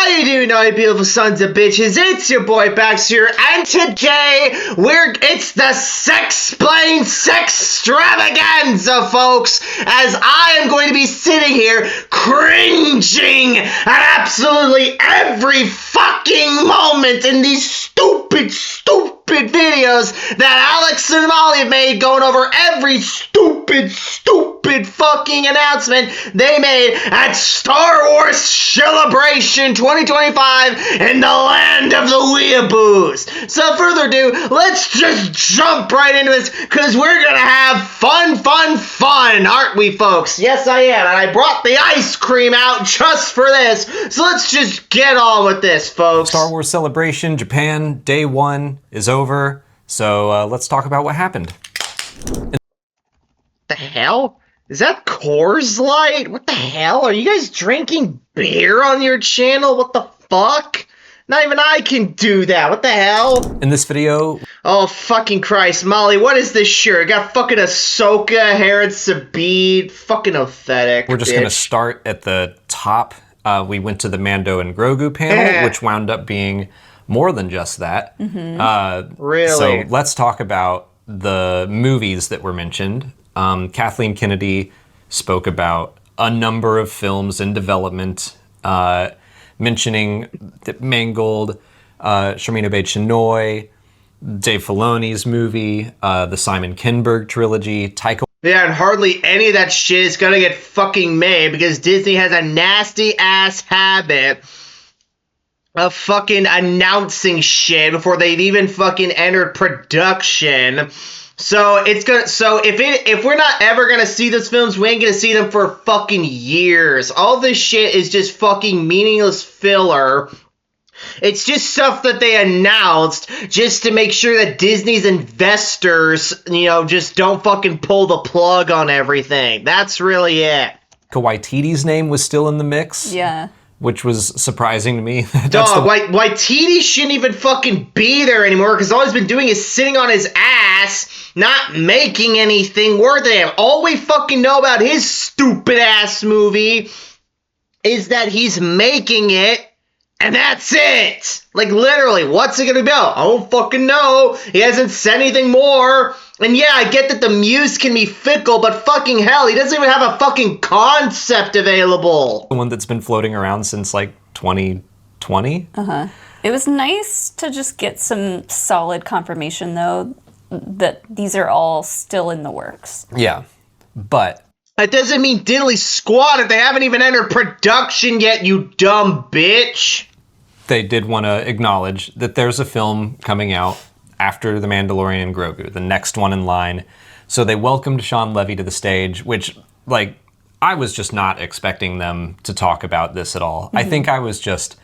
How you doing, all you beautiful sons of bitches? It's your boy Backseater, and today it's the Sexplain Sextravaganza, folks, as I am going to be sitting here cringing at absolutely every fucking moment in these stupid videos that Alex and Molly have made, going over every stupid fucking announcement they made at Star Wars Celebration 2025 in the land of the weeaboos. So further ado, let's just jump right into this, because we're gonna have fun, aren't we, folks? Yes, I am, and I brought the ice cream out just for this, so let's just get on with this, folks. Star Wars Celebration Japan Day 1 is over, so let's talk about what happened. The hell? Is that Coors Light? What the hell? Are you guys drinking beer on your channel? What the fuck? Not even I can do that. What the hell? In this video... Oh, fucking Christ. Molly, what is this shirt? It got fucking Ahsoka, Herod Sabine. Fucking pathetic. We're just gonna start at the top. We went to the Mando and Grogu panel, which wound up being more than just that. Really? So let's talk about the movies that were mentioned. Kathleen Kennedy spoke about a number of films in development, mentioning that Mangold, Sharmina Obaid-Chinoy, Dave Filoni's movie, the Simon Kinberg trilogy, Taika. Yeah, and hardly any of that shit is gonna get fucking made, because Disney has a nasty-ass habit of fucking announcing shit before they've even fucking entered production. So it's gonna. So if we're not ever gonna see those films, we ain't gonna see them for fucking years. All this shit is just fucking meaningless filler. It's just stuff that they announced just to make sure that Disney's investors, just don't fucking pull the plug on everything. That's really it. Waititi's name was still in the mix. Yeah. Which was surprising to me. Dog, Waititi shouldn't even fucking be there anymore, because all he's been doing is sitting on his ass, not making anything worth it. All we fucking know about his stupid ass movie is that he's making it, and that's it. Like, literally, what's it gonna be about? I don't fucking know. He hasn't said anything more. And yeah, I get that the muse can be fickle, but fucking hell, he doesn't even have a fucking concept available. The one that's been floating around since, like, 2020. It was nice to just get some solid confirmation, though, that these are all still in the works. Yeah, but... That doesn't mean diddly squat if they haven't even entered production yet, you dumb bitch. They did want to acknowledge that there's a film coming out after The Mandalorian and Grogu, the next one in line. So they welcomed Sean Levy to the stage, which, like, I was just not expecting them to talk about this at all. I think I was just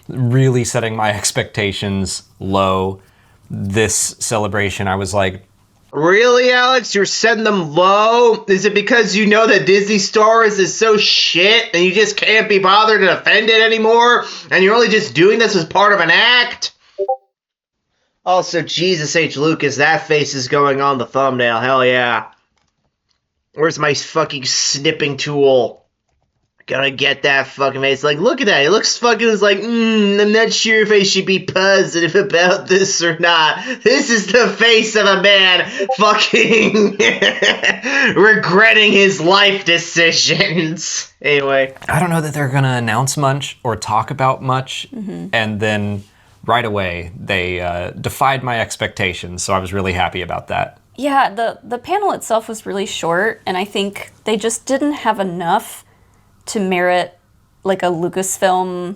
really setting my expectations low. This celebration, I was like... Really, Alex? You're setting them low? Is it because you know that Disney Star Wars is so shit and you just can't be bothered to defend it anymore? And you're only just doing this as part of an act? Also, Jesus H. Lucas, that face is going on the thumbnail. Hell yeah. Where's my fucking snipping tool? Gotta get that fucking face. Like, look at that. It looks fucking like, I'm not sure if I should be positive about this or not. This is the face of a man fucking regretting his life decisions. Anyway. I don't know that they're gonna announce much or talk about much. And then right away, they defied my expectations. So I was really happy about that. Yeah, the panel itself was really short, and I think they just didn't have enough to merit, like, a Lucasfilm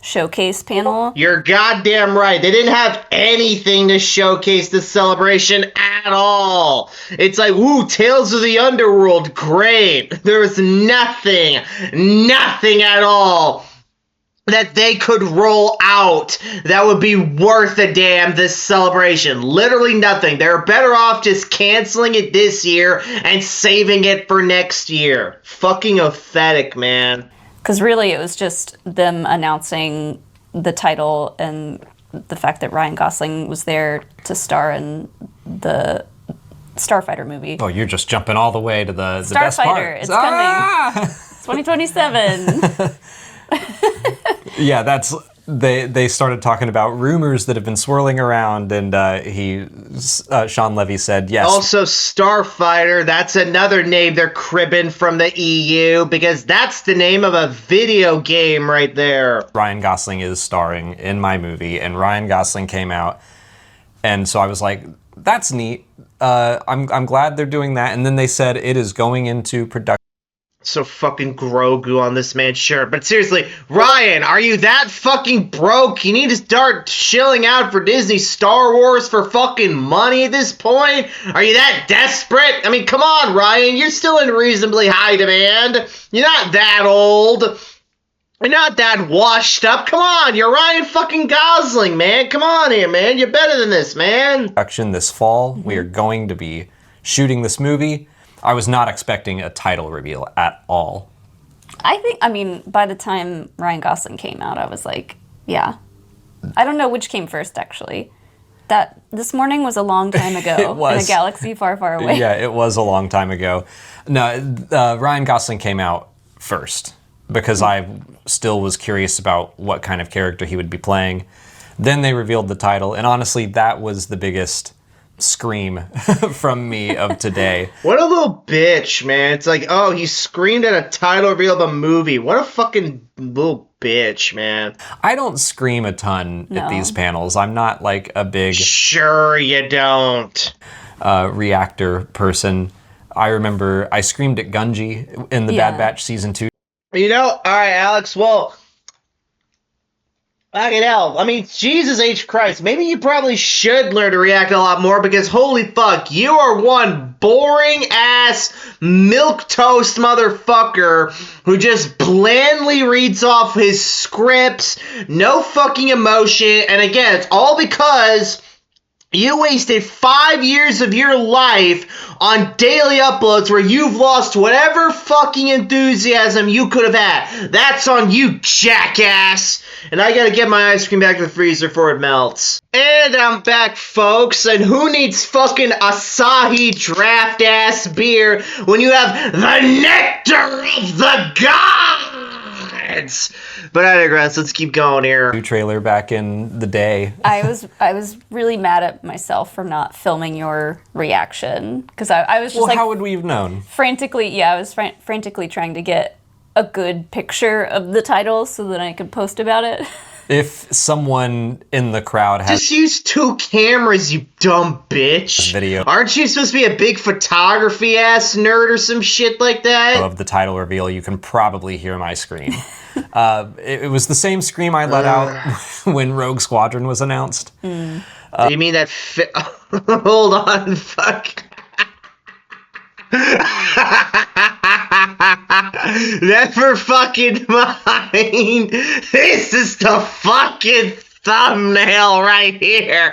showcase panel. You're goddamn right. They didn't have anything to showcase the celebration at all. It's like, woo, Tales of the Underworld, great. There was nothing at all that they could roll out that would be worth a damn this celebration. Literally nothing. They're better off just canceling it this year and saving it for next year. Fucking pathetic, man. Because really it was just them announcing the title and the fact that Ryan Gosling was there to star in the Starfighter movie. Oh, you're just jumping all the way to the best part. Starfighter, it's coming. It's 2027. Yeah, they started talking about rumors that have been swirling around, and Sean Levy said yes. Also, Starfighter, that's another name they're cribbing from the EU, because that's the name of a video game right there. Ryan Gosling is starring in my movie, and Ryan Gosling came out, and so I was like, that's neat. I'm glad they're doing that. And then they said it is going into production. So fucking Grogu on this man's shirt. But seriously, Ryan, are you that fucking broke? You need to start shilling out for Disney Star Wars for fucking money at this point? Are you that desperate? I mean, come on, Ryan. You're still in reasonably high demand. You're not that old. You're not that washed up. Come on, you're Ryan fucking Gosling, man. Come on here, man. You're better than this, man. Production this fall. We are going to be shooting this movie. I was not expecting a title reveal at all. I mean, by the time Ryan Gosling came out, I was like, yeah. I don't know which came first, actually. That this morning was a long time ago. It was. In a galaxy far, far away. Yeah, it was a long time ago. No, Ryan Gosling came out first because I still was curious about what kind of character he would be playing. Then they revealed the title, and honestly, that was the biggest scream from me of today. What a little bitch, man. It's like, oh, he screamed at a title reveal of a movie. What a fucking little bitch, man. I don't scream a ton at these panels. I'm not like a big... Sure you don't. Reactor person. I remember I screamed at Gunji in the Bad Batch Season 2. You know, all right, Alex, well... Fucking hell. I mean, Jesus H. Christ. Maybe you probably should learn to react a lot more because holy fuck, you are one boring ass milquetoast motherfucker who just blandly reads off his scripts, no fucking emotion, and again, it's all because you wasted 5 years of your life on daily uploads where you've lost whatever fucking enthusiasm you could have had. That's on you, jackass. And I gotta get my ice cream back to the freezer before it melts. And I'm back, folks. And who needs fucking Asahi draft ass beer when you have the nectar of the gods? But I digress. Let's keep going here. New trailer back in the day. I was really mad at myself for not filming your reaction because I was just Well, how would we have known? frantically frantically trying to get a good picture of the title so that I could post about it. If someone in the crowd has Just use 2 cameras, you dumb bitch. Video. Aren't you supposed to be a big photography ass nerd or some shit like that? of the title reveal, you can probably hear my scream. It was the same scream I let out when Rogue Squadron was announced. You mean that hold on, fuck. Never fucking mind. This is the fucking thumbnail right here.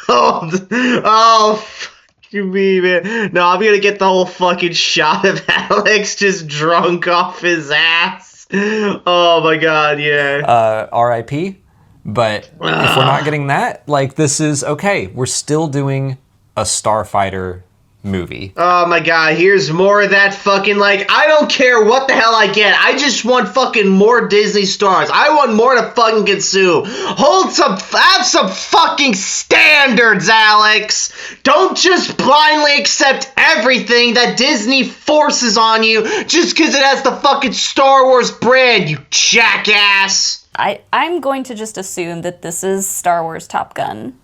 Oh, fuck me, man. No, I'm gonna get the whole fucking shot of Alex just drunk off his ass. Oh my god, yeah. R.I.P. But if we're not getting that, like, this is okay. We're still doing a Starfighter movie. Oh my god, here's more of that fucking, like, I don't care what the hell I get. I just want fucking more Disney stars. I want more to fucking consume. Have some fucking standards, Alex. Don't just blindly accept everything that Disney forces on you just because it has the fucking Star Wars brand, you jackass. I'm going to just assume that this is Star Wars Top Gun,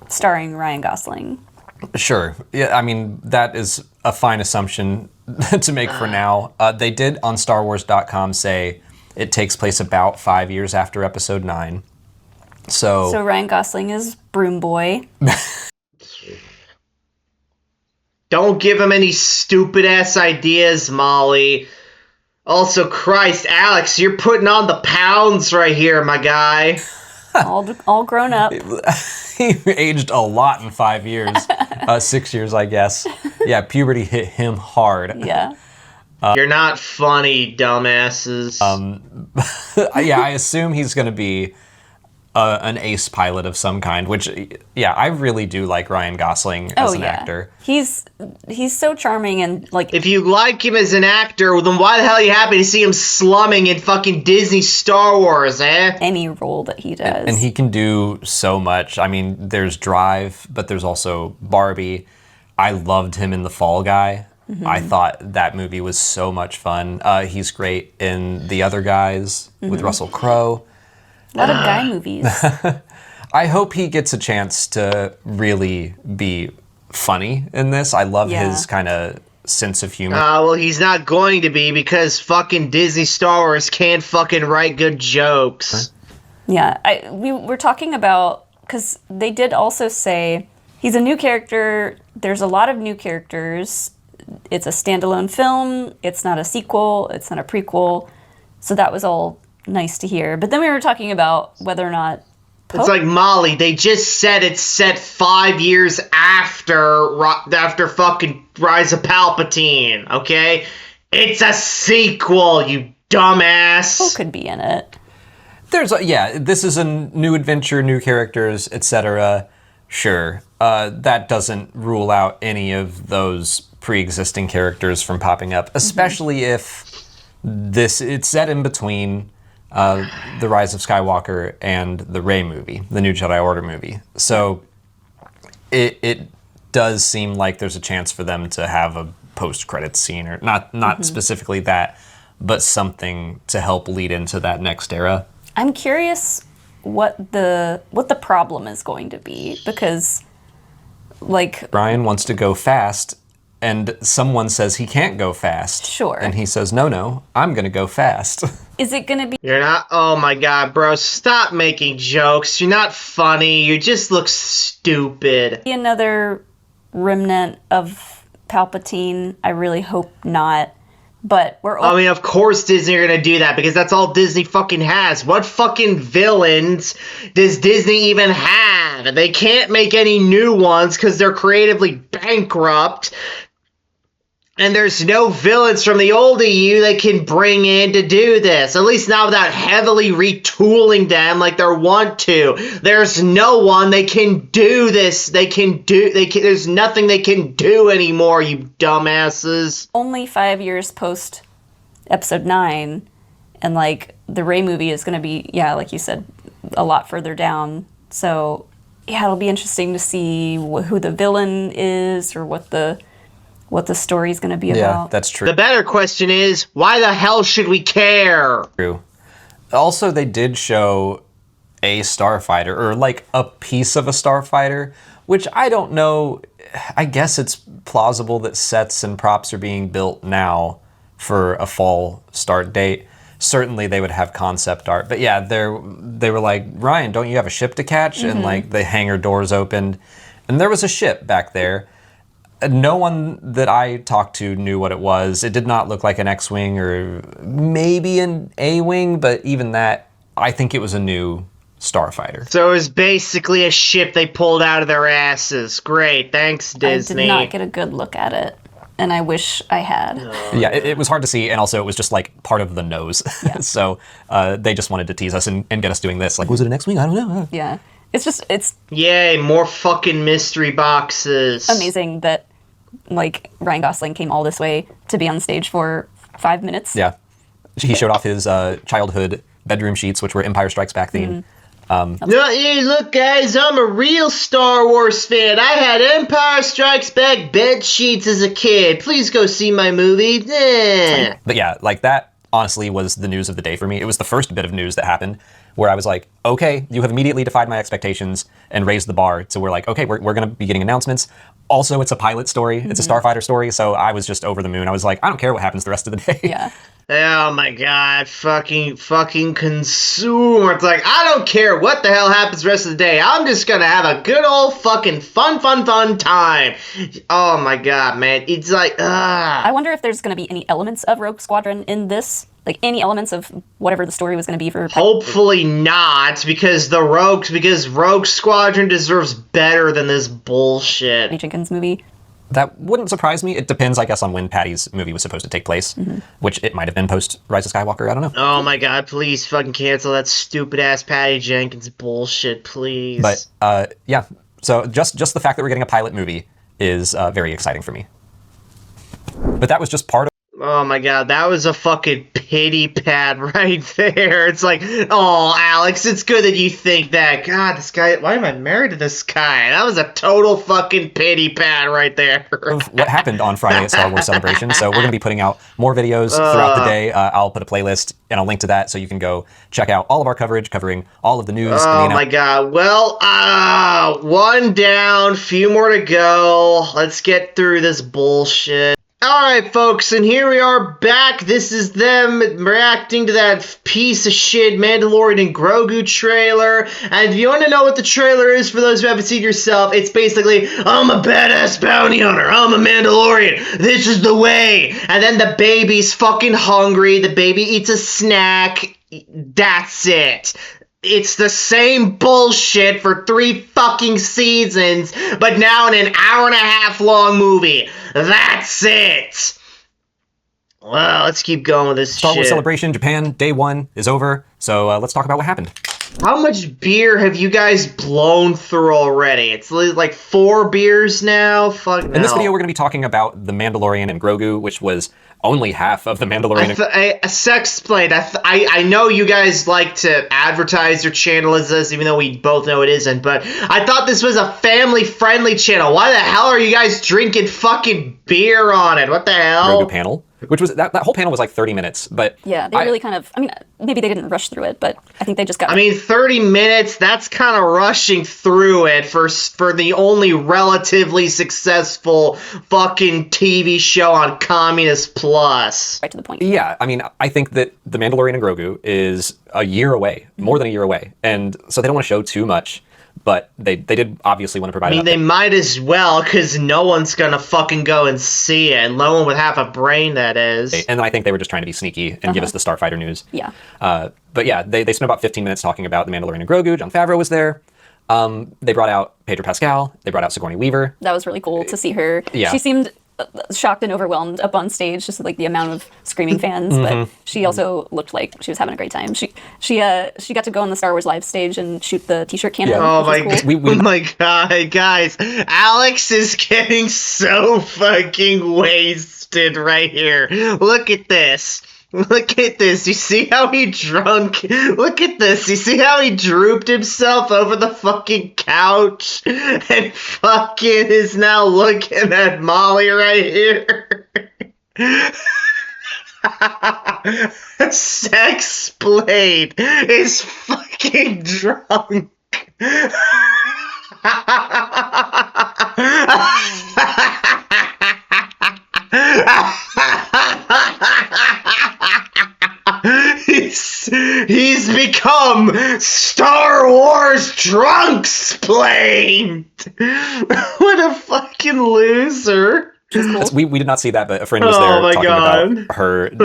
starring Ryan Gosling. Sure. Yeah, I mean, that is a fine assumption to make for now. They did on StarWars.com say it takes place about 5 years after Episode 9. So Ryan Gosling is Broom Boy. Don't give him any stupid ass ideas, Molly. Also, Christ, Alex, you're putting on the pounds right here, my guy. all grown up. he aged a lot in 5 years. 6 years, I guess. Yeah, puberty hit him hard. Yeah. You're not funny, dumbasses. Yeah, I assume he's going to be an ace pilot of some kind, which, yeah, I really do like Ryan Gosling as an actor. He's so charming, and like, If you like him as an actor, then why the hell are you happy to see him slumming in fucking Disney Star Wars, eh? any role that he does. And he can do so much. I mean, there's Drive, but there's also Barbie. I loved him in The Fall Guy. I thought that movie was so much fun. He's great in The Other Guys with Russell Crowe. A lot of guy movies. I hope he gets a chance to really be funny in this. I love his kind of sense of humor. Well, he's not going to be because fucking Disney Star Wars can't fucking write good jokes. Yeah, we were talking about, because they did also say he's a new character. There's a lot of new characters. It's a standalone film. It's not a sequel. It's not a prequel. So that was all nice to hear. But then we were talking about whether or not It's like Molly. They just said it's set 5 years after fucking Rise of Palpatine. Okay, it's a sequel. You dumbass. Poe could be in it. This is a new adventure, new characters, etc. Sure, that doesn't rule out any of those pre-existing characters from popping up, especially if it's set in between The Rise of Skywalker and the Rey movie, the New Jedi Order movie. So it does seem like there's a chance for them to have a post-credits scene, or not specifically that, but something to help lead into that next era. I'm curious what the problem is going to be, because like Brian wants to go fast, and someone says he can't go fast. Sure. And he says, no, I'm going to go fast. is it going to be You're not. Oh my god, bro! Stop making jokes. You're not funny. You just look stupid. another remnant of Palpatine? I really hope not. But we're I mean, of course Disney are gonna do that because that's all Disney fucking has. What fucking villains does Disney even have? And they can't make any new ones because they're creatively bankrupt. And there's no villains from the old EU they can bring in to do this. At least not without heavily retooling them like they want to. There's no one they can do this. There's nothing they can do anymore, you dumbasses. only 5 years post Episode 9, and like the Rey movie is going to be, like you said, a lot further down. So yeah, it'll be interesting to see who the villain is, or what the story is going to be about. Yeah, that's true. The better question is, why the hell should we care? True. Also, they did show a starfighter, or like a piece of a starfighter, which I don't know. I guess it's plausible that sets and props are being built now for a fall start date. Certainly they would have concept art. But yeah, they were like, Ryan, don't you have a ship to catch? And like the hangar doors opened, and there was a ship back there. No one that I talked to knew what it was. It did not look like an X-Wing, or maybe an A-Wing, but even that, I think it was a new starfighter. So it was basically a ship they pulled out of their asses. Great, thanks, Disney. I did not get a good look at it, and I wish I had. Yeah, it was hard to see, and also it was just like part of the nose. Yeah. So they just wanted to tease us and get us doing this. Like, was it an X-Wing? I don't know. Yeah. It's Yay, more fucking mystery boxes. amazing that like Ryan Gosling came all this way to be on stage for 5 minutes. Yeah. He showed off his childhood bedroom sheets, which were Empire Strikes Back themed. No, hey, look, guys, I'm a real Star Wars fan. I had Empire Strikes Back bed sheets as a kid. Please go see my movie. Eh. But yeah, like that honestly was the news of the day for me. It was the first bit of news that happened where I was like, okay, you have immediately defied my expectations and raised the bar to we're like, okay, we're going to be getting announcements. Also, it's a pilot story. It's a starfighter story. So I was just over the moon. I was like, I don't care what happens the rest of the day. Yeah. Oh my god, fucking consumer. It's like, I don't care what the hell happens the rest of the day. I'm just gonna have a good old fucking fun time. Oh my god, man. It's like, I wonder if there's going to be any elements of Rogue Squadron in this. Like any elements of whatever the story was going to be for... Hopefully not, because Rogue Squadron deserves better than this bullshit. Jenkins movie. That wouldn't surprise me. It depends, I guess, on when Patty's movie was supposed to take place, which it might have been post Rise of Skywalker. I don't know. Oh my god, please fucking cancel that stupid ass Patty Jenkins bullshit, please. But yeah, so just the fact that we're getting a pilot movie is very exciting for me. But that was just part of. Oh my god, that was a fucking pity pat right there. It's like, oh, Alex, it's good that you think that. God, this guy, why am I married to this guy? That was a total fucking pity pat right there. Of what happened on Friday at Star Wars Celebration. So we're going to be putting out more videos throughout the day. I'll put a playlist and a link to that so you can go check out all of our coverage covering all of the news. Oh my god. Well, one down, few more to go. Let's get through this bullshit. Alright, folks, and here we are back. This is them reacting to that piece of shit Mandalorian and Grogu trailer. And if you want to know what the trailer is, for those who haven't seen it yourself, it's basically, I'm a badass bounty hunter. I'm a Mandalorian. This is the way. And then the baby's fucking hungry. The baby eats a snack. That's it. It's the same bullshit for 3 fucking seasons, but now in an hour and a half long movie. That's it. Well, let's keep going with this Star Wars shit. Celebration Japan Day 1 is over, so let's talk about what happened. How much beer have you guys blown through already? It's like 4 beers now? Fuck no. In this video, we're going to be talking about The Mandalorian and Grogu, which was only half of The Mandalorian. Sexplained. I know you guys like to advertise your channel as this, even though we both know it isn't, but I thought this was a family-friendly channel. Why the hell are you guys drinking fucking beer on it? What the hell? Grogu panel, which was, that whole panel was like 30 minutes, but... Yeah, they really kind of, I mean, maybe they didn't rush through it, but I think they just got... I mean, 30 minutes, that's kind of rushing through it for the only relatively successful fucking TV show on Communist Plus. right to the point. Yeah, I mean, I think that The Mandalorian and Grogu is a year away, more than a year away, and so they don't want to show too much, but they did obviously want to provide. I mean, they might as well, because no one's gonna fucking go and see it, and no one with half a brain, that is. And I think they were just trying to be sneaky and give us the Starfighter news. Yeah. But yeah, they spent about 15 minutes talking about The Mandalorian and Grogu. Jon Favreau was there. They brought out Pedro Pascal. They brought out Sigourney Weaver. That was really cool to see her. Yeah. She seemed shocked and overwhelmed up on stage, just like the amount of screaming fans, but she also looked like she was having a great time. She got to go on the Star Wars Live stage and shoot the t-shirt cannon. Yeah. Oh my, which was cool. oh my god, guys. Alex is getting so fucking wasted right here. Look at this. Look at this. You see how he drunk? Look at this. You see how he drooped himself over the fucking couch and fucking is now looking at Molly right here? Sex Blade is fucking drunk. He's become Star Wars Drunksplained. What a fucking loser. We did not see that, but a friend was there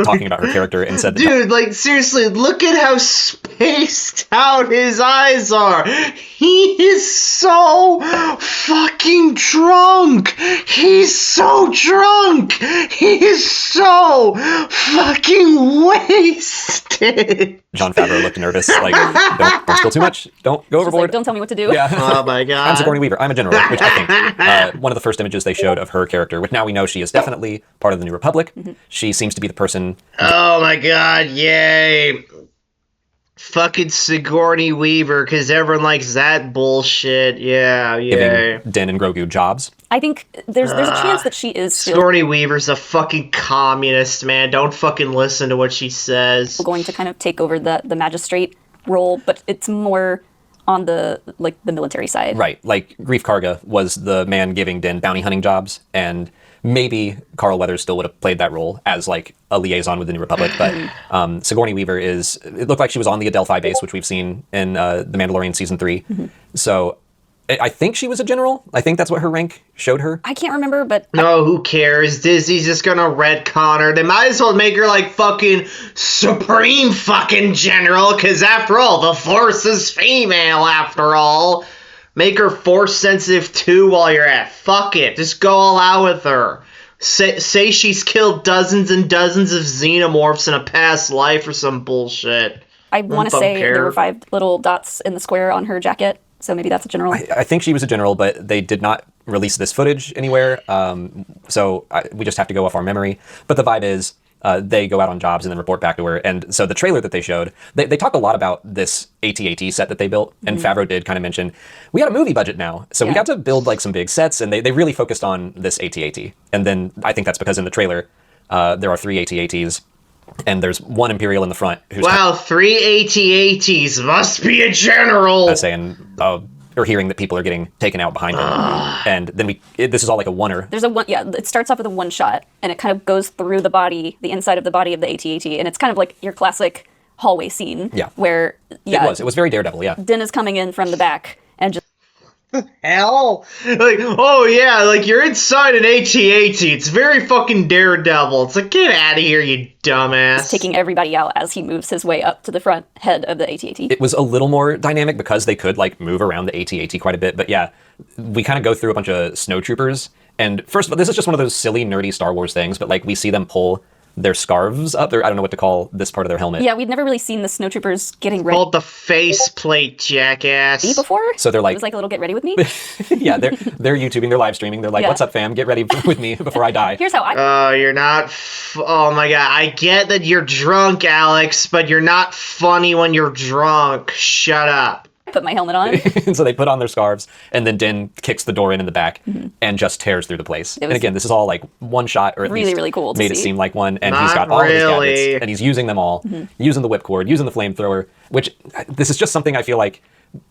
talking about her character and said that. Dude, like, seriously, look at how spaced out his eyes are. He is so fucking drunk. He's so drunk. He is so fucking wasted. Jon Favreau looked nervous, like, don't spill too much. Don't go overboard. Like, don't tell me what to do. Yeah. Oh my god. I'm Sigourney Weaver. I'm a general, which I think one of the first images they showed of her character, which now we know she is definitely part of the New Republic. She seems to be the person. Oh my god, yay. Fucking Sigourney Weaver, because everyone likes that bullshit. Yeah, yay. Giving Din and Grogu jobs. I think there's a chance that she is still Sigourney Weaver's a fucking communist, man. Don't fucking listen to what she says. going to kind of take over the magistrate role, but it's more on the military side. Right, like Grief Karga was the man giving Din bounty hunting jobs, and maybe Carl Weathers still would have played that role as like a liaison with the New Republic, but Sigourney Weaver it looked like she was on the Adelphi base, which we've seen in The Mandalorian Season 3. So I think she was a general. I think that's what her rank showed her. I can't remember, but No, who cares? Disney's just gonna retcon her. They might as well make her like fucking supreme fucking general, because after all, the Force is female after all. Make her force sensitive too while you're at it. Fuck it. Just go all out with her. Say she's killed dozens and dozens of xenomorphs in a past life or some bullshit. I want to say there were 5 little dots in the square on her jacket, so maybe that's a general. I think she was a general, but they did not release this footage anywhere, so we just have to go off our memory. But the vibe is they go out on jobs and then report back to her. And so the trailer that they showed, they talk a lot about this AT-AT set that they built, and Favreau did kind of mention, we got a movie budget now, so we got to build like some big sets, and they really focused on this AT-AT. And then I think that's because in the trailer, there are 3 AT-ATs, and there's 1 Imperial in the front. Who's 3 AT-ATs must be a general. saying, or hearing that people are getting taken out behind her. And then this is all like a oneer. There's it starts off with a one shot, and it kind of goes through the body, the inside of the body of the AT-AT, and it's kind of like your classic hallway scene. Yeah. Where, It was very Daredevil, yeah. Din is coming in from the back, and just Hell? Like, oh yeah, like you're inside an AT-AT. It's very fucking Daredevil. It's like, get out of here, you dumbass. taking everybody out as he moves his way up to the front head of the AT-AT. It was a little more dynamic because they could like move around the AT-AT quite a bit. But yeah, we kind of go through a bunch of snowtroopers. And first of all, this is just one of those silly, nerdy Star Wars things, but like we see them pull their scarves up. I don't know what to call this part of their helmet. Yeah, we'd never really seen the snowtroopers getting ready Hold the faceplate, jackass. before. So they're like, It was like a little get ready with me. yeah, they're YouTubing, they're live streaming. They're like, Yeah. what's up, fam? Get ready with me before I die. Here's how I Oh, you're not. Oh my god. I get that you're drunk, Alex, but you're not funny when you're drunk. Shut up. put my helmet on. And so they put on their scarves, and then Din kicks the door in the back and just tears through the place. And again, this is all like one shot, or at really, least really cool to made it see. seem like one. And Not he's got all of his really. gadgets, and he's using them all, using the whipcord, using the flamethrower. Which this is just something I feel like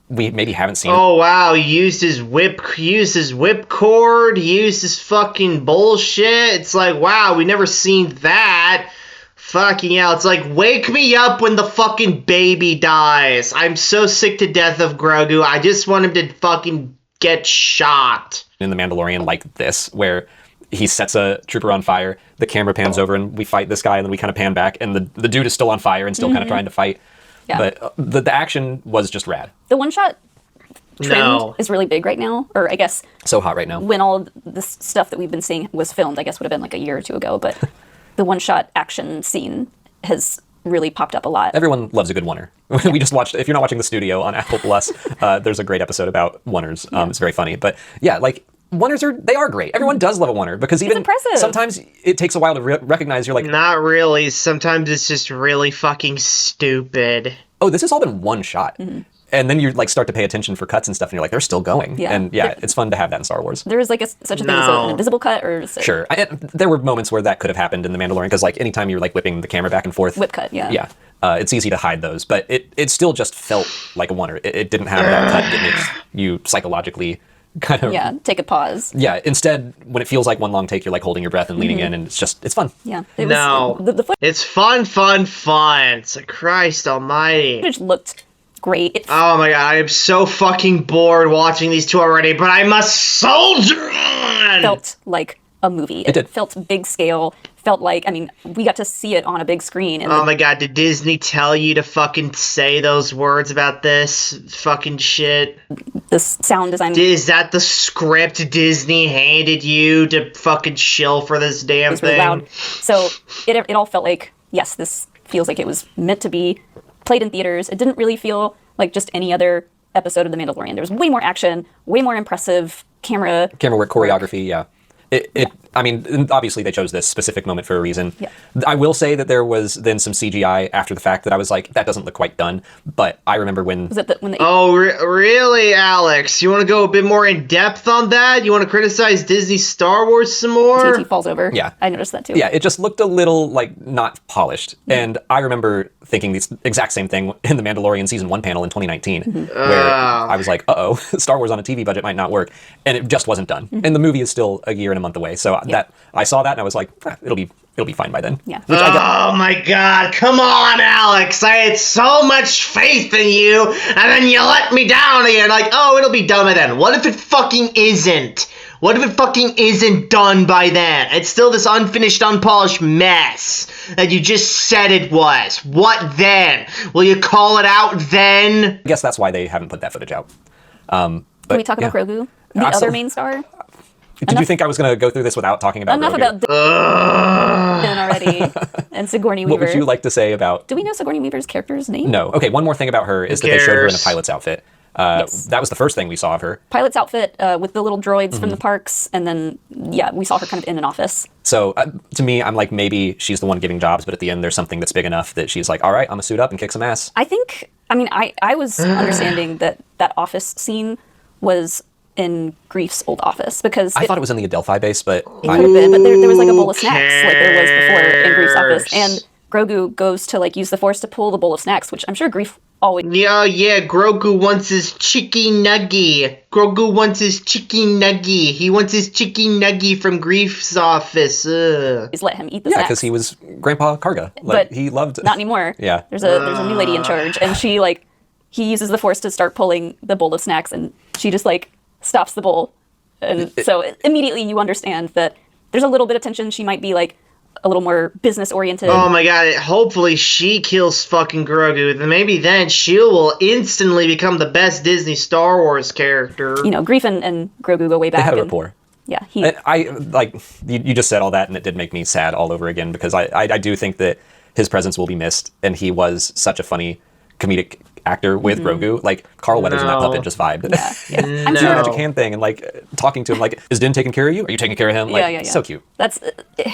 we maybe haven't seen. Oh wow, he used his whipcord, he used his fucking bullshit. It's like, wow, we never seen that. Fucking hell, it's like, wake me up when the fucking baby dies. I'm so sick to death of Grogu. I just want him to fucking get shot. In The Mandalorian, like this, where he sets a trooper on fire, the camera pans over, and we fight this guy, and then we kind of pan back, and the dude is still on fire and still kind of trying to fight. Yeah. But the action was just rad. The one shot trend No. is really big right now, or I guess So hot right now. when all of this stuff that we've been seeing was filmed, I guess would have been like a year or two ago, but the one shot action scene has really popped up a lot. Everyone loves a good oneer. We just watched, if you're not watching The Studio on Apple Plus, there's a great episode about oneers. It's very funny. But yeah, like, oneers they are great. Everyone does love a oneer, because even impressive. sometimes it takes a while to recognize you're like, Not really. Sometimes it's just really fucking stupid. oh, this has all been one shot. And then you like start to pay attention for cuts and stuff, and you're like, they're still going. Yeah. And yeah, it's fun to have that in Star Wars. There is like such a thing as No. an invisible cut, or Sure. There were moments where that could have happened in The Mandalorian, because like anytime you're like whipping the camera back and forth. whip cut, yeah. Yeah. It's easy to hide those, but it still just felt like a wonder. It didn't have that cut that makes you psychologically kind of. Yeah, take a pause. Yeah. Instead, when it feels like one long take, you're like holding your breath and leaning in, and it's fun. Yeah. It was, No. The It's fun. It's like, Christ almighty. footage looked great. It Oh my god, I am so fucking bored watching these two already, but I must soldier on! felt like a movie. It did. Felt big scale. Felt like, I mean, we got to see it on a big screen. And Oh my god, did Disney tell you to fucking say those words about this fucking shit? this sound design Is that the script Disney handed you to fucking shill for this damn was really thing? loud. So it all felt like, yes, this feels like it was meant to be played in theaters. It didn't really feel like just any other episode of The Mandalorian. There was way more action, way more impressive camera. Camera work, choreography, yeah. I mean, obviously they chose this specific moment for a reason. Yeah. I will say that there was then some CGI after the fact that I was like, that doesn't look quite done. But I remember when. Was it when they Oh, really, Alex? You want to go a bit more in depth on that? You want to criticize Disney Star Wars some more? TT falls over? Yeah. I noticed that too. Yeah, it just looked a little like not polished. And I remember thinking the exact same thing in the Mandalorian season 1 panel in 2019, where I was like, uh-oh, Star Wars on a TV budget might not work. And it just wasn't done. And the movie is still a year and a month away. So that I saw that and I was like, it'll be fine by then. Yeah. Which I got. Oh my god, come on, Alex. I had so much faith in you, and then you let me down again. Like, oh, it'll be done by then. What if it fucking isn't? What if it fucking isn't done by then? It's still this unfinished, unpolished mess that you just said it was. What then? Will you call it out then? I guess that's why they haven't put that footage out. Can we talk about Grogu, the other main star? Did you think I was going to go through this without talking about Enough Grogu? about Din already and Sigourney Weaver. What would you like to say about... Do we know Sigourney Weaver's character's name? No. Okay, one more thing about her is that they showed her in a pilot's outfit. Yes. That was the first thing we saw of her. Pilot's outfit with the little droids from the parks, and then, we saw her kind of in an office. So to me, I'm like, maybe she's the one giving jobs, but at the end there's something that's big enough that she's like, all right, I'm going to suit up and kick some ass. I was understanding that office scene was in Grief's old office, because I thought it was in the Adelphi base, but... it could have been, but there was like a bowl of snacks like there was before in Grief's office, and Grogu goes to like use the Force to pull the bowl of snacks, which I'm sure Grief always... Yeah, Grogu wants his chicky nuggy. Grogu wants his chicky nuggy. He wants his chicky nuggy from Grief's office. let him eat the Yeah, snacks. because he was Grandpa Karga. But he loved... Not anymore. Yeah. There's a new lady in charge, and he uses the Force to start pulling the bowl of snacks, and she just stops the bowl. And so immediately you understand that there's a little bit of tension. She might be a little more business oriented. Oh my god, hopefully she kills fucking Grogu. Then maybe then she will instantly become the best Disney Star Wars character. Grief and Grogu go way back. They had a rapport. Yeah, you just said all that, and it did make me sad all over again, because I do think that his presence will be missed, and he was such a funny comedic actor with Grogu. Carl Weathers and that puppet just vibed. Yeah. I'm Doing sure. the magic hand thing and talking to him is Din taking care of you? Are you taking care of him? Yeah. So cute. That's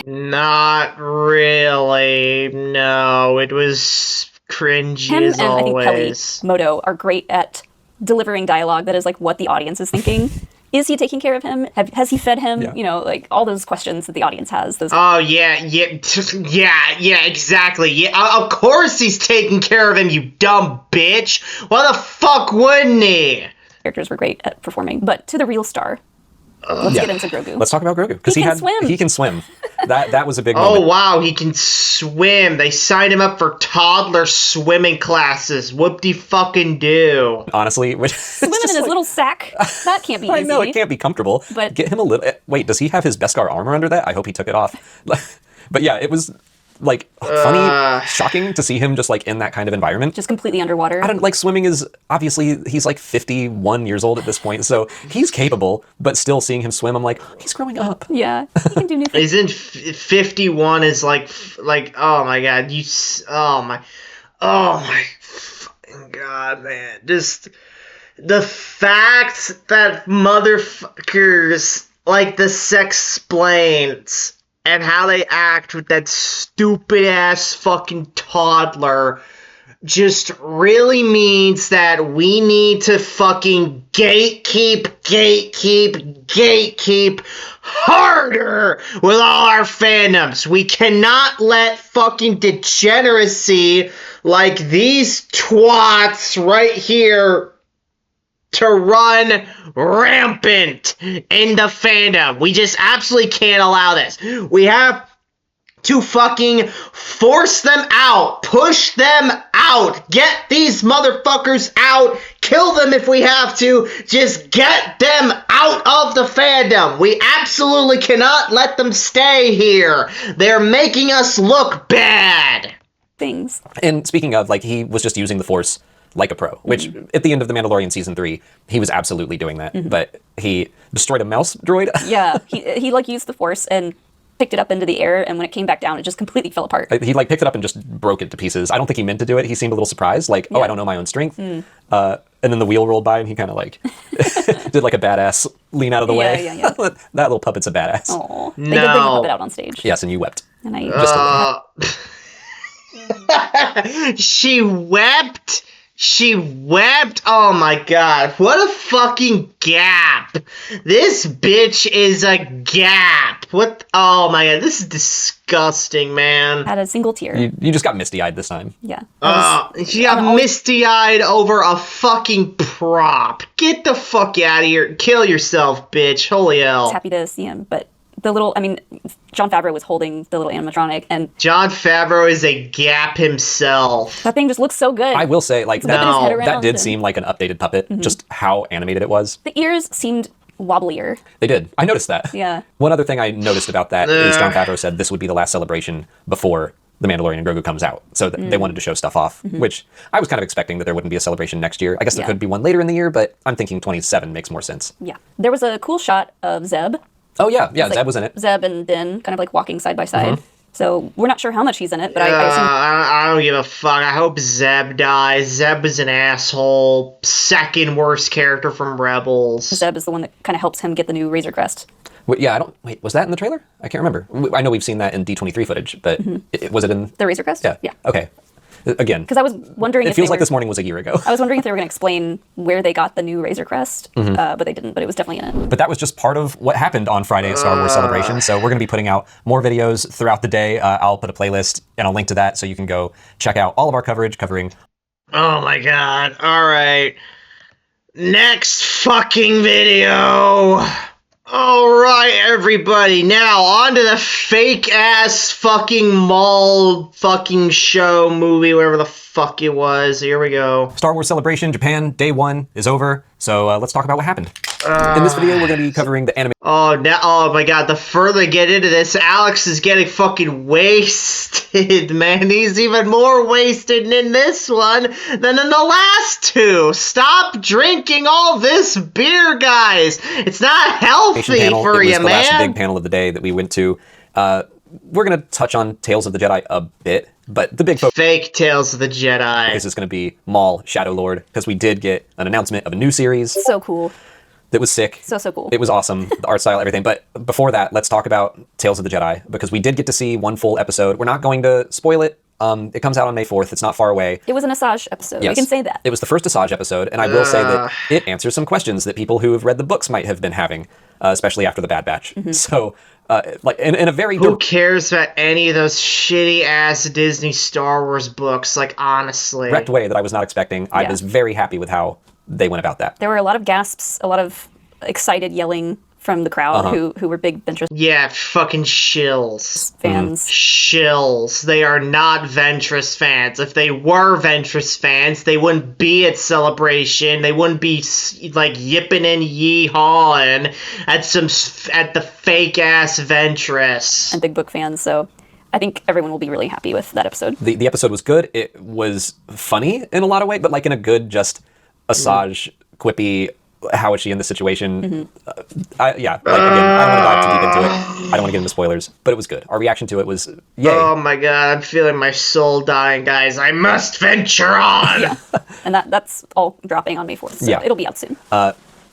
Not really. No, it was cringy him, as and I think Kelly always. Moto are great at delivering dialogue that is what the audience is thinking. Is he taking care of him? Has he fed him? Yeah. All those questions that the audience has. Those. Oh, yeah, exactly. Yeah, of course he's taking care of him, you dumb bitch. Why the fuck wouldn't he? Characters were great at performing, but to the real star. Let's get into Grogu. Let's talk about Grogu, because He can swim. He can swim. That was a big Oh, moment. wow, he can swim. They signed him up for toddler swimming classes. Whoop-de-fucking-do. Honestly, which Swimming in his little sack. That can't be easy. I know it can't be comfortable. But- get him a little. Wait, does he have his Beskar armor under that? I hope he took it off. But yeah, it was funny, shocking to see him just in that kind of environment. Just completely underwater. I don't swimming is obviously he's 51 years old at this point, so he's capable. But still, seeing him swim, I'm he's growing up. Yeah, he can do new things. Isn't 51 is oh my god, oh my fucking god, man. Just the fact that motherfuckers the sex-splains and how they act with that stupid ass fucking toddler just really means that we need to fucking gatekeep harder with all our fandoms. We cannot let fucking degeneracy like these twats right here to run rampant in the fandom. We just absolutely can't allow this. We have to fucking force them out, push them out, get these motherfuckers out, kill them if we have to, just get them out of the fandom. We absolutely cannot let them stay here. They're making us look bad. Things. And speaking of, he was just using the Force like a pro, which at the end of The Mandalorian Season 3, he was absolutely doing that. But he destroyed a mouse droid. Yeah, he used the Force and picked it up into the air, and when it came back down, it just completely fell apart. He picked it up and just broke it to pieces. I don't think he meant to do it. He seemed a little surprised, oh, I don't know my own strength. And then the wheel rolled by, and he kind of did a badass lean out of the way. Yeah. That little puppet's a badass. Aw. They did bring the puppet out on stage. Yes, and you wept. And I She wept. She wept. Oh my god. What a fucking gap. This bitch is a gap. What? Oh my god. This is disgusting, man. had a single tear. You just got misty-eyed this time. Yeah. She got misty-eyed over a fucking prop. Get the fuck out of here. Kill yourself, bitch. Holy hell. Happy to see him, but Jon Favreau was holding the little animatronic, and Jon Favreau is a gap himself. that thing just looks so good. I will say, Whipping his head around that did and- seem like an updated puppet, just how animated it was. The ears seemed wobblier. They did. I noticed that. Yeah. One other thing I noticed about that is Jon Favreau said this would be the last celebration before The Mandalorian and Grogu comes out. So they wanted to show stuff off, which I was kind of expecting that there wouldn't be a celebration next year. I guess there could be one later in the year, but I'm thinking 27 makes more sense. Yeah. There was a cool shot of Zeb. Oh, yeah. Yeah, Zeb was in it. Zeb and Din kind of like walking side by side. So we're not sure how much he's in it, but I assume... I don't give a fuck. I hope Zeb dies. Zeb was an asshole. Second worst character from Rebels. Zeb is the one that kind of helps him get the new Razor Crest. Wait, was that in the trailer? I can't remember. I know we've seen that in D23 footage, but was it in... The Razor Crest? Yeah. Yeah. Okay. Again, because I was wondering it feels like this morning was a year ago. I was wondering if they were going to explain where they got the new Razor Crest, but they didn't, but it was definitely in it. But that was just part of what happened on Friday at Star Wars Celebration, so we're going to be putting out more videos throughout the day. I'll put a playlist and I'll link to that so you can go check out all of our coverage covering... Oh my god. Alright. Next fucking video. Alright, everybody. Now, on to the fake-ass fucking mall fucking show movie, whatever the fuck it was. Here we go. Star Wars Celebration Japan Day 1 is over, so let's talk about what happened. In this video, we're going to be covering the anime... Oh my god, the further I get into this, Alex is getting fucking wasted, man. He's even more wasted in this one than in the last two. Stop drinking all this beer, guys. It's not healthy for you, man. It was the last big panel of the day that we went to. We're going to touch on Tales of the Jedi a bit, but the big focus... Fake Tales of the Jedi. This is going to be Maul Shadow Lord, because we did get an announcement of a new series. So cool. That was sick. So cool. It was awesome. The art style, everything. But before that, let's talk about Tales of the Jedi, because we did get to see one full episode. We're not going to spoil it. It comes out on May 4th. It's not far away. It was an Asajj episode. Yes. We can say that. It was the first Asajj episode, and I will say that it answers some questions that people who have read the books might have been having, especially after the Bad Batch. So, like, in a very... Who cares about any of those shitty-ass Disney Star Wars books, like, honestly? Direct way that I was not expecting. I was very happy with how they went about that. There were a lot of gasps, a lot of excited yelling from the crowd who were big Ventress fucking shills. Fans. Shills. They are not Ventress fans. If they were Ventress fans, they wouldn't be at Celebration. They wouldn't be, like, yipping and yee-hawing at the fake-ass Ventress. And big book fans, so... I think everyone will be really happy with that episode. The episode was good. It was funny in a lot of ways, but like in a good, just Asajj, quippy, how is she in this situation? Again, I don't want to dive too deep into it. I don't want to get into spoilers, but it was good. Our reaction to it was, yay. Oh my god, I'm feeling my soul dying, guys. I must venture on! Yeah. And that's all dropping on May 4th, so it'll be out soon.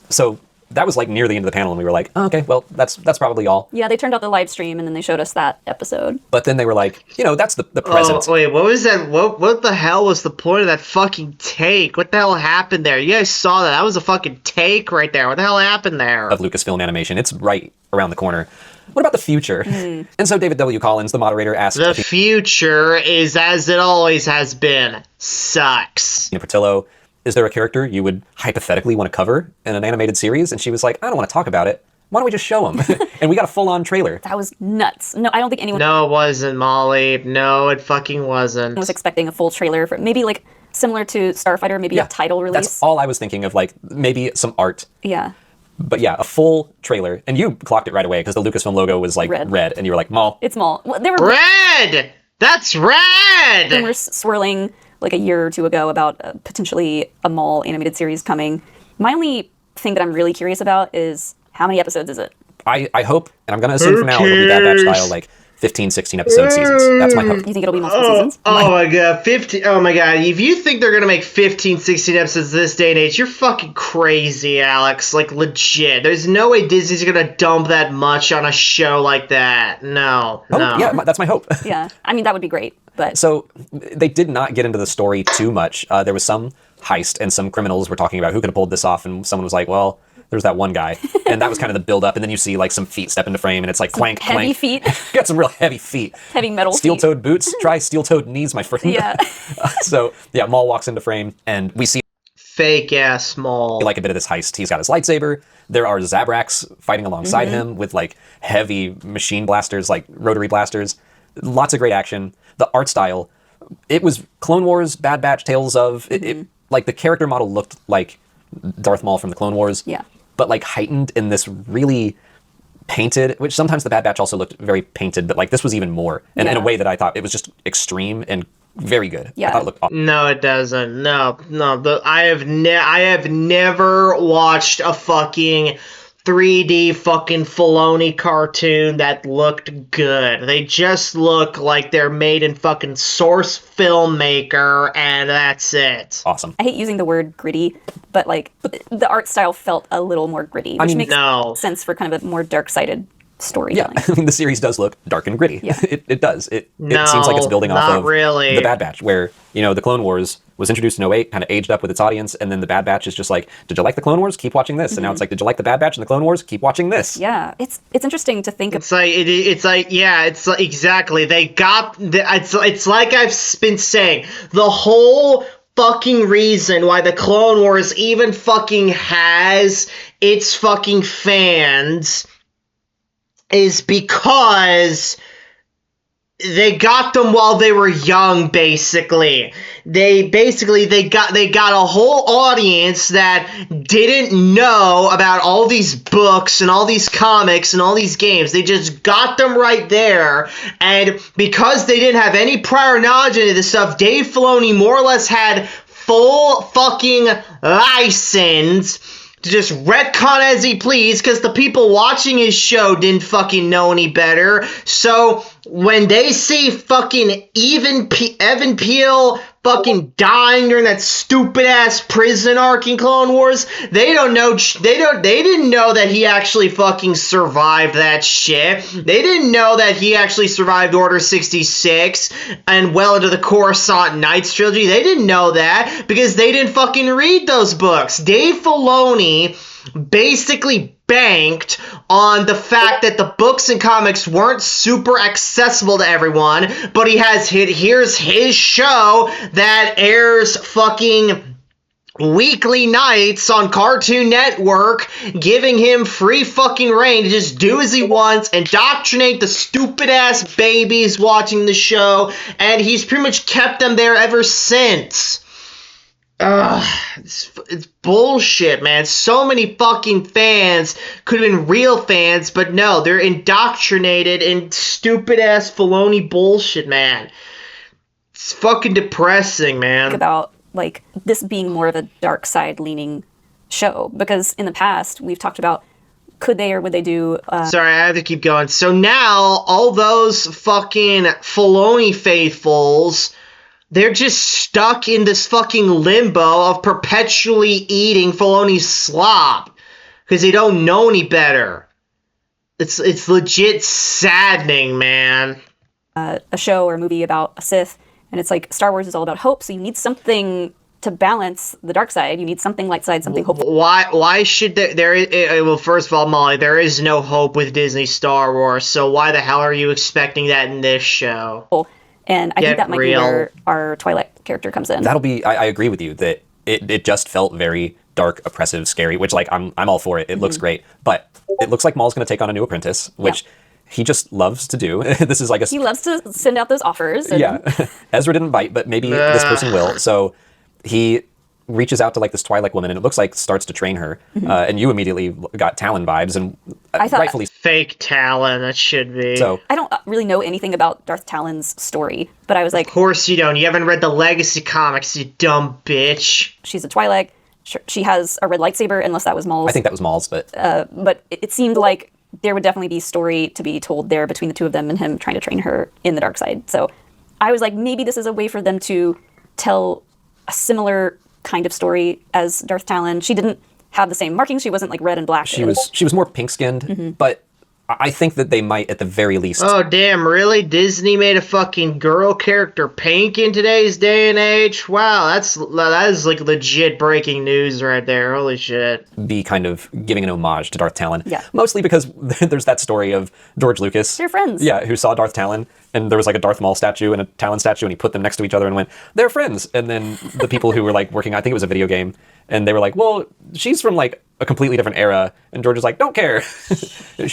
So that was like near the end of the panel, and we were like, oh, okay, well, that's probably all. Yeah, they turned out the live stream, and then they showed us that episode. But then they were like, that's the present. Oh, wait, what was that? What the hell was the point of that fucking take? What the hell happened there? You guys saw that. That was a fucking take right there. What the hell happened there? Of Lucasfilm Animation. It's right around the corner. What about the future? And so David W. Collins, the moderator, asked... The future is as it always has been. Sucks. Portillo, is there a character you would hypothetically want to cover in an animated series? And she was like, I don't want to talk about it. Why don't we just show him? And we got a full-on trailer. That was nuts. No, I don't think anyone... No, it wasn't, Molly. No, it fucking wasn't. I was expecting a full trailer for maybe like similar to Starfighter, maybe a title release. That's all I was thinking of, like maybe some art. Yeah. But yeah, a full trailer. And you clocked it right away because the Lucasfilm logo was like red. And you were like, Maul. It's Maul. Well, they were red! That's red! They were swirling like a year or two ago about potentially a Maul animated series coming. My only thing that I'm really curious about is how many episodes is it? I hope, and I'm going to assume for now it'll be Bad Batch style, like 15, 16 episode seasons. That's my hope. You think it'll be multiple seasons? Oh my god, 15. Oh my god, if you think they're going to make 15, 16 episodes this day and age, you're fucking crazy, Alex. Like, legit. There's no way Disney's going to dump that much on a show like that. No. Yeah, that's my hope. Yeah, I mean, that would be great. But So they did not get into the story too much. There was some heist and some criminals were talking about who could have pulled this off, and someone was like, well, there's that one guy. And that was kind of the build up, and then you see like some feet step into frame, and it's like clank, clank. Heavy feet. Got some real heavy feet. Heavy metal Steel-toed boots. Try steel-toed knees, my friend. Yeah. So yeah, Maul walks into frame, and we see fake ass Maul. Like a bit of this heist. He's got his lightsaber. There are Zabraks fighting alongside him with like heavy machine blasters, like rotary blasters. Lots of great action. The art style, it was Clone Wars, Bad Batch, Tales of. It like the character model looked like Darth Maul from the Clone Wars. Yeah. But like heightened in this really painted, which sometimes the Bad Batch also looked very painted, but like this was even more, and in a Yeah. way that I thought it was just extreme and very good. Yeah. I thought it looked awesome. No, it doesn't. No. I have never watched a fucking 3D fucking Filoni cartoon that looked good. They just look like they're made in fucking Source Filmmaker, and that's it. Awesome. I hate using the word gritty, but like the art style felt a little more gritty, which makes No. sense for kind of a more dark-sided storytelling. Yeah, I mean, the series does look dark and gritty. Yeah. It does. It No, seems like it's building off not of really. the Bad Batch, where, you know, the Clone Wars was introduced in '08, kind of aged up with its audience, and then the Bad Batch is just like, did you like the Clone Wars? Keep watching this. And now it's like, did you like the Bad Batch and the Clone Wars? Keep watching this. Yeah, it's interesting to think of. It's like exactly. They got it's like I've been saying, the whole fucking reason why the Clone Wars even fucking has its fucking fans is because they got them while they were young, basically. They got a whole audience that didn't know about all these books and all these comics and all these games. They just got them right there, and because they didn't have any prior knowledge into this stuff, Dave Filoni more or less had full fucking license to just retcon as he pleased, because the people watching his show didn't fucking know any better. So when they see fucking Evan Peel fucking dying during that stupid ass prison arc in Clone Wars, they didn't know that he actually fucking survived that shit. They didn't know that he actually survived Order 66 and well into the Coruscant Nights trilogy. They didn't know that because they didn't fucking read those books. Dave Filoni basically banked on the fact that the books and comics weren't super accessible to everyone, but here's his show that airs fucking weekly nights on Cartoon Network, giving him free fucking reign to just do as he wants, indoctrinate the stupid ass babies watching the show, and he's pretty much kept them there ever since. It's bullshit, man. So many fucking fans could have been real fans, but no, they're indoctrinated in stupid-ass Filoni bullshit, man. It's fucking depressing, man. About like this being more of a dark side leaning show, because in the past we've talked about could they or would they do Sorry, I have to keep going. So now, all those fucking Filoni faithfuls, they're just stuck in this fucking limbo of perpetually eating Filoni's slop because they don't know any better. It's legit saddening, man. a show or a movie about a Sith, and it's like Star Wars is all about hope, so you need something to balance the dark side. You need something light side, something hopeful. Why should well, first of all, Molly, there is no hope with Disney Star Wars, so why the hell are you expecting that in this show? And I Get think that might real. be where our Twilight character comes in. That'll be. I agree with you that it just felt very dark, oppressive, scary. Which like I'm all for it. It looks great, but it looks like Maul's going to take on a new apprentice, which he just loves to do. This is like He loves to send out those offers. And yeah. Ezra didn't bite, but maybe this person will. So he reaches out to like this Twilight woman, and it looks like starts to train her. And you immediately got Talon vibes, and I thought- rightfully Fake Talon, that should be. so. I don't really know anything about Darth Talon's story, but I was like, Of course you don't. You haven't read the Legacy comics, you dumb bitch. she's a Twilight. She has a red lightsaber, unless that was Maul's. I think that was Maul's, but But it seemed like there would definitely be story to be told there between the two of them and him trying to train her in the dark side. So I was like, maybe this is a way for them to tell a similar kind of story as Darth Talon. She didn't have the same markings. She wasn't like red and black. she was more pink skinned. But I think that they might, at the very least, Oh, damn, really? Disney made a fucking girl character pink in today's day and age? Wow, that is like legit breaking news right there. Holy shit. be kind of giving an homage to Darth Talon. Yeah. Mostly because there's that story of George Lucas. They're friends. Yeah, who saw Darth Talon, and there was like a Darth Maul statue and a Talon statue, and he put them next to each other and went, they're friends. And then the people who were like working, I think it was a video game, and they were like, well, she's from like a completely different era. And George is like, don't care.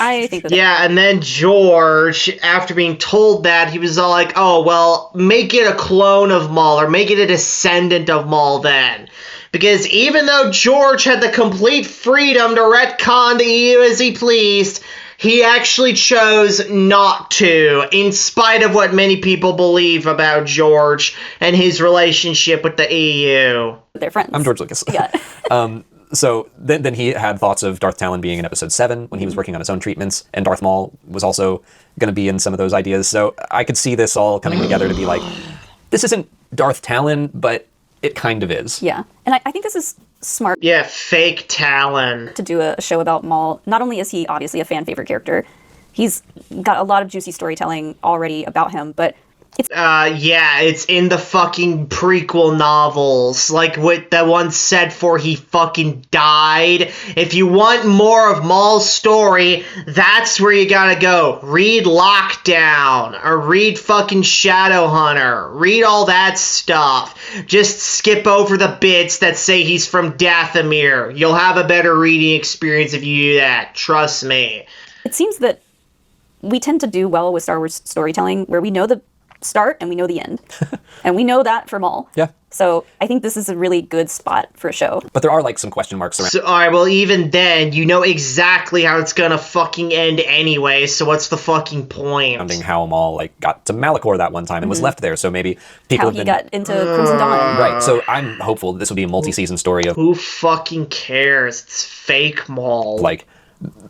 I think that Yeah, and then George, after being told that, he was all like, oh, well, make it a clone of Maul, or make it a descendant of Maul then. Because even though George had the complete freedom to retcon the EU as he pleased, he actually chose not to, in spite of what many people believe about George and his relationship with the EU. They're friends. I'm George Lucas. Yeah. So then he had thoughts of Darth Talon being in episode 7 when he was working on his own treatments, and Darth Maul was also going to be in some of those ideas. So I could see this all coming together to be like, this isn't Darth Talon, but it kind of is. Yeah. And I think this is smart Yeah, fake Talon. to do a show about Maul. Not only is he obviously a fan favorite character, he's got a lot of juicy storytelling already about him, but Yeah, it's in the fucking prequel novels. Like what the one said for he fucking died. If you want more of Maul's story, that's where you gotta go. Read Lockdown, or read fucking Shadowhunter. Read all that stuff. Just skip over the bits that say he's from Dathomir. You'll have a better reading experience if you do that. Trust me. it seems that we tend to do well with Star Wars storytelling where we know the start and we know the end. And we know that from all. Yeah. So I think this is a really good spot for a show. But there are like some question marks around. So, alright, well, even then, you know exactly how it's gonna fucking end anyway, so what's the fucking point? Surrounding how Maul like got to Malachor that one time and was left there. So maybe people How have he been got into Crimson Dawn. right. So I'm hopeful that this will be a multi-season story of Who fucking cares? It's fake Maul. like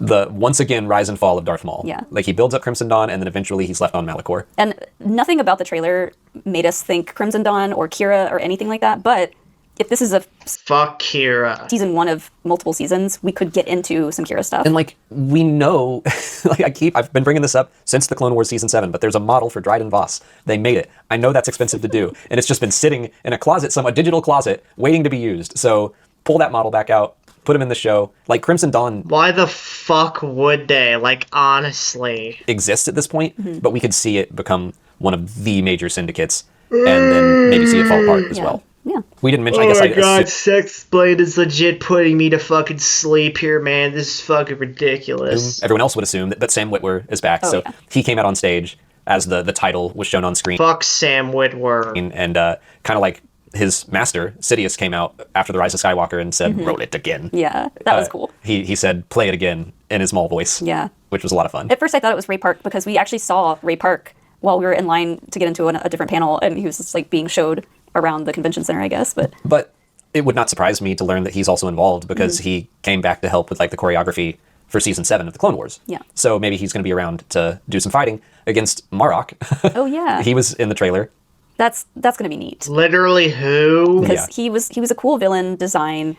the once again rise and fall of Darth Maul. Yeah. Like he builds up Crimson Dawn and then eventually he's left on Malachor. And nothing about the trailer made us think Crimson Dawn or Kira or anything like that. But if this is a Fuck Kira. season 1 of multiple seasons, we could get into some Kira stuff. And like we know, like I've been bringing this up since the Clone Wars season 7, but there's a model for Dryden Voss. They made it. I know that's expensive to do, and it's just been sitting in a closet, a digital closet, waiting to be used. So pull that model back out, put him in the show. Like Crimson Dawn Why the fuck would they? Like, honestly. exists at this point, but we could see it become one of the major syndicates, and then maybe see it fall apart as yeah. well. Yeah. We didn't mention. I Oh guess my I god, assume Sexblade is legit putting me to fucking sleep here, man. This is fucking ridiculous. everyone else would assume that, but Sam Witwer is back, so yeah. he came out on stage as the title was shown on screen, Fuck Sam Witwer. and kind of like his master Sidious came out after the Rise of Skywalker and said, "Roll it again." Yeah. That was cool. He said, "Play it again" in his Maul voice. Yeah. which was a lot of fun. At first I thought it was Ray Park because we actually saw Ray Park while we were in line to get into a different panel, and he was just like being showed around the convention center, I guess. But it would not surprise me to learn that he's also involved because he came back to help with like the choreography for season 7 of the Clone Wars. Yeah. So maybe he's going to be around to do some fighting against Marok. Oh yeah. He was in the trailer. That's gonna be neat. Literally who? Because he was a cool villain design.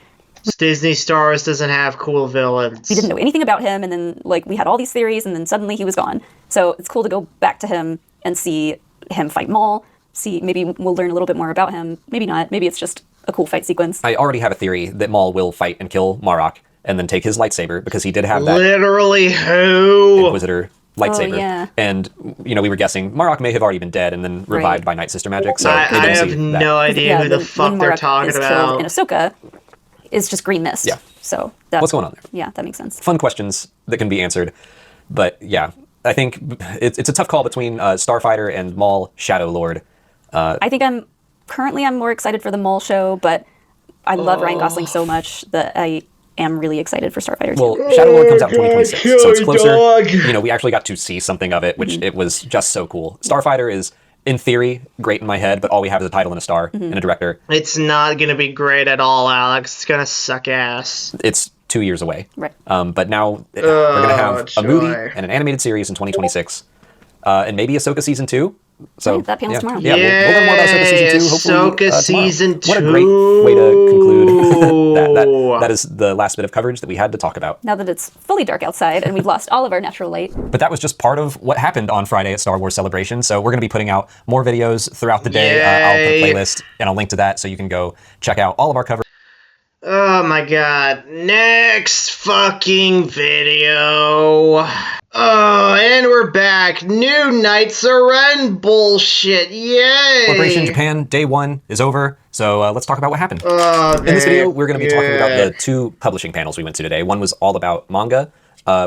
Disney Stars doesn't have cool villains. We didn't know anything about him, and then like we had all these theories, and then suddenly he was gone. So it's cool to go back to him and see him fight Maul. See, maybe we'll learn a little bit more about him. Maybe not. Maybe it's just a cool fight sequence. I already have a theory that Maul will fight and kill Marok and then take his lightsaber because he did have that Literally who? Inquisitor lightsaber. yeah. And, you know, we were guessing Marok may have already been dead and then revived by Night Sister magic. So I we didn't have see no that. idea who the when fuck they're Marok talking is about. killed in Ahsoka is just green mist. Yeah. So that's What's going on there? Yeah, that makes sense. Fun questions that can be answered. But yeah, I think it's a tough call between Starfighter and Maul Shadow Lord. I think I'm more excited for the Maul show, but I love Ryan Gosling so much that I am really excited for Starfighter too. Well, Shadow Lord comes out in 2026, so it's my closer. dog. You know, we actually got to see something of it, which it was just so cool. Starfighter is, in theory, great in my head, but all we have is a title and a star and a director. It's not gonna be great at all, Alex. It's gonna suck ass. It's 2 years away. Right. But now we're going to have joy. a movie and an animated series in 2026 and maybe Ahsoka season 2. So Right, that panel's tomorrow. Yeah, we'll learn more about Ahsoka season 2. Hopefully, Ahsoka tomorrow. season What a great way to conclude two. that is the last bit of coverage that we had to talk about. Now that it's fully dark outside and we've lost all of our natural light. But that was just part of what happened on Friday at Star Wars Celebration. So we're going to be putting out more videos throughout the day. I'll put a Yay. playlist and I'll link to that so you can go check out all of our coverage. Oh my god. Next fucking video. Oh, and we're back. New Knights of Ren bullshit. Yay. Celebration Japan Day 1 is over. So let's talk about what happened. Oh, In this video, we're going to be talking about good. the 2 publishing panels we went to today. One was all about manga,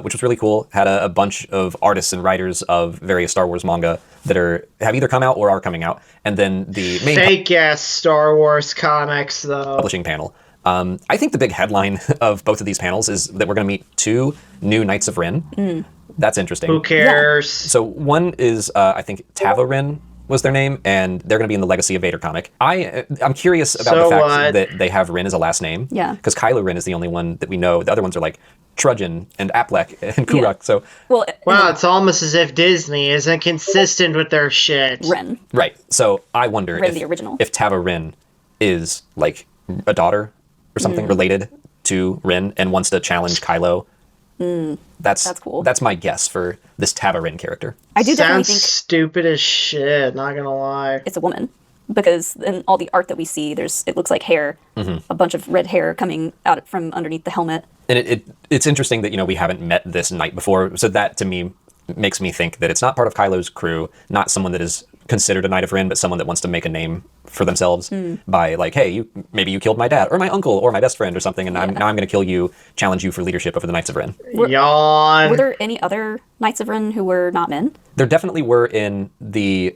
which was really cool. Had a bunch of artists and writers of various Star Wars manga that have either come out or are coming out. And then the main Fake ass Star Wars comics, though. publishing panel I think the big headline of both of these panels is that we're going to meet 2 new Knights of Ren. That's interesting. Who cares? So one is, I think, Tava Ren was their name, and they're going to be in the Legacy of Vader comic. I'm curious about the fact that they have Ren as a last name. Yeah. Because Kylo Ren is the only one that we know. The other ones are like Trudgen and Aplek and Kurak. Yeah. So Well, Wow, it's almost as if Disney isn't consistent with their shit. Ren. right. So I wonder Ren the original. if Tava Ren is like a daughter or something related to Ren and wants to challenge Kylo. That's cool. That's my guess for this Tava Ren character. I do definitely Sounds think stupid as shit, not gonna lie. it's a woman because in all the art that we see, it looks like hair, a bunch of red hair coming out from underneath the helmet. And it's interesting that, we haven't met this knight before. So that, to me, makes me think that it's not part of Kylo's crew, not someone that is considered a Knight of Ren, but someone that wants to make a name for themselves by like, hey, maybe you killed my dad or my uncle or my best friend or something, and now I'm going to kill you, challenge you for leadership over the Knights of Ren. Yawn. Were there any other Knights of Ren who were not men? There definitely were in the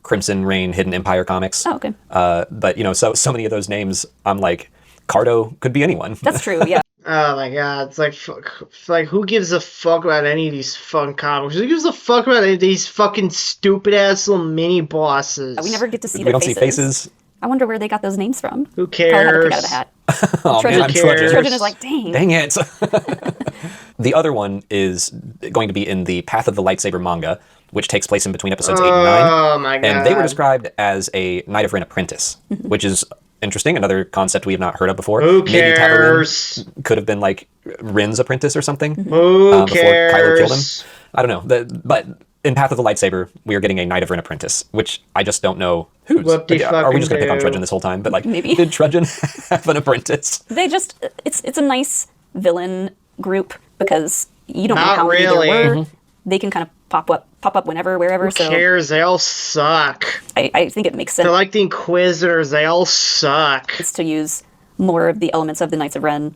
Crimson Reign Hidden Empire comics. Oh, okay. But, so many of those names, I'm like, Cardo could be anyone. That's true, yeah. Oh my god, it's like, like, who gives a fuck about any of these fun comics? Who gives a fuck about any of these fucking stupid-ass little mini-bosses? We never get to see we their don't faces. see faces. I wonder where they got those names from. Who Probably had to pick out of cares? the hat. Oh, Trojan, man, I'm Trojan. Trojan is like, dang. Dang it. The other one is going to be in the Path of the Lightsaber manga, which takes place in between episodes 8 and 9. Oh my god. And they were described as a Knight of Ren apprentice, which is interesting. Another concept we have not heard of before. Who Maybe Tava cares? Ren could have been like Ren's apprentice or something Who before Kylo killed him. cares? I don't know. But in Path of the Lightsaber, we are getting a Knight of Ren apprentice, which I just don't know whose. Are we just going to pick on Whoop-de-fucking-do. Trudgen this whole time? But like, Maybe. did Trudgen have an apprentice? They just, it's a nice villain group because you don't know Not how many really. there were. They can kind of pop up whenever, wherever. Who So cares? They all suck. I think it makes sense They're like the Inquisitors. They all suck. to use more of the elements of the Knights of Ren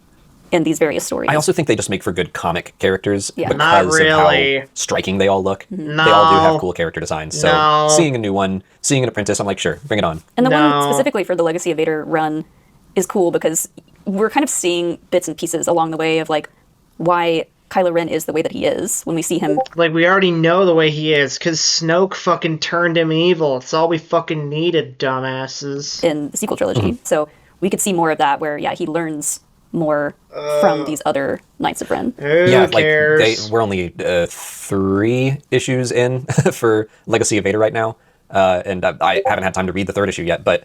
in these various stories. I also think they just make for good comic characters Yeah. because Not of really. how striking they all look. Mm-hmm. They all do have No. cool character designs. So No. seeing a new one, seeing an apprentice, I'm like, sure, bring it on. And the No. one specifically for the Legacy of Vader run is cool because we're kind of seeing bits and pieces along the way of like why Kylo Ren is the way that he is when we see him. Like, we already know the way he is, because Snoke fucking turned him evil. It's all we fucking needed, dumbasses. In the sequel trilogy. Mm-hmm. So we could see more of that where, yeah, he learns more from these other Knights of Ren. Who Yeah, cares? we're only 3 issues in for Legacy of Vader right now, and I haven't had time to read the 3rd issue yet. But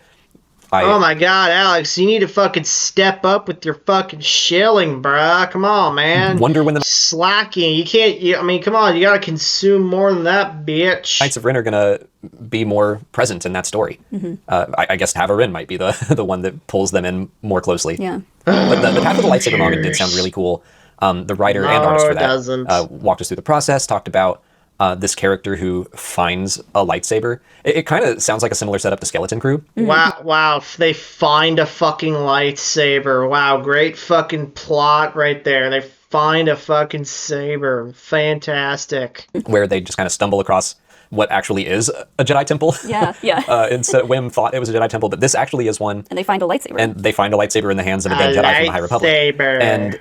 Oh my god, Alex, you need to fucking step up with your fucking shilling, bruh. Come on, man. wonder when the Slacking. You can't, I mean, come on, you gotta consume more than that, bitch. Knights of Ren are gonna be more present in that story. Mm-hmm. I guess Tava Ren might be the the one that pulls them in more closely. Yeah. But the Path of the Lightsaber manga did sound really cool. The writer and No, artist for it that doesn't. walked us through the process, talked about this character who finds a lightsaber. It kind of sounds like a similar setup to Skeleton Crew. Wow, they find a fucking lightsaber. Wow, great fucking plot right there. They find a fucking saber. Fantastic. Where they just kind of stumble across what actually is a Jedi temple. Yeah, yeah. Instead, Wim thought it was a Jedi temple, but this actually is one. And they find a lightsaber. And they find a lightsaber in the hands of a dead A Jedi from the High Republic. lightsaber. And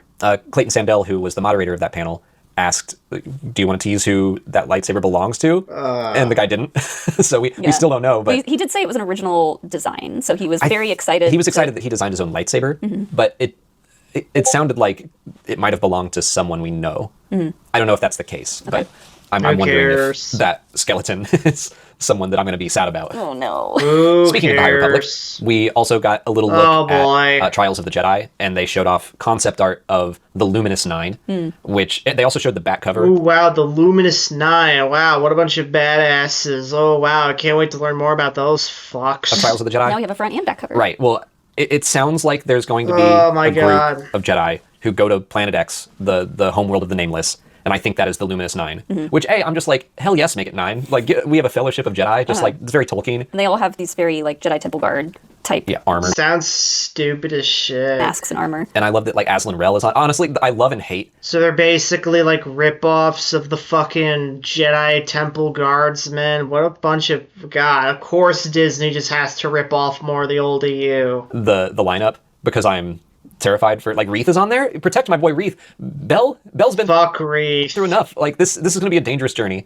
Clayton Sandell, who was the moderator of that panel, asked, do you want to tease who that lightsaber belongs to? And the guy didn't. So we still don't know. But he did say it was an original design, so he was very excited. he was excited that he designed his own lightsaber, but it sounded like it might have belonged to someone we know. I don't know if that's the case, but I'm wondering cares? if that skeleton is someone that I'm going to be sad about. Oh no. Who Speaking of the High Republic, cares? we also got a little look Oh, boy. at Trials of the Jedi, and they showed off concept art of the Luminous Nine, which they also showed the back cover. Ooh, wow, the Luminous Nine. Wow, what a bunch of badasses. Oh, wow, I can't wait to learn more about those fucks. Of Trials of the Jedi. Now we have a front and back cover. Right. Well, it sounds like there's going to be Oh, my a group God. of Jedi who go to Planet X, the homeworld of the Nameless, and I think that is the Luminous Nine. Which, hey, I'm just like, hell yes, make it 9. Like, we have a Fellowship of Jedi, just like, it's very Tolkien. And they all have these very like Jedi Temple Guard type Armor. Sounds stupid as shit. masks and armor. And I love that, like, Aslan Rel is on. Honestly, I love and hate. So they're basically like rip-offs of the fucking Jedi Temple Guardsmen. What a bunch of... God, of course Disney just has to rip off more of the old EU. the lineup because I'm terrified for, like, Reith is on there. Protect my boy Reith. Bell's been Fuck Reith. through enough. Like, this is going to be a dangerous journey.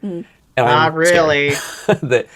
And Not really. that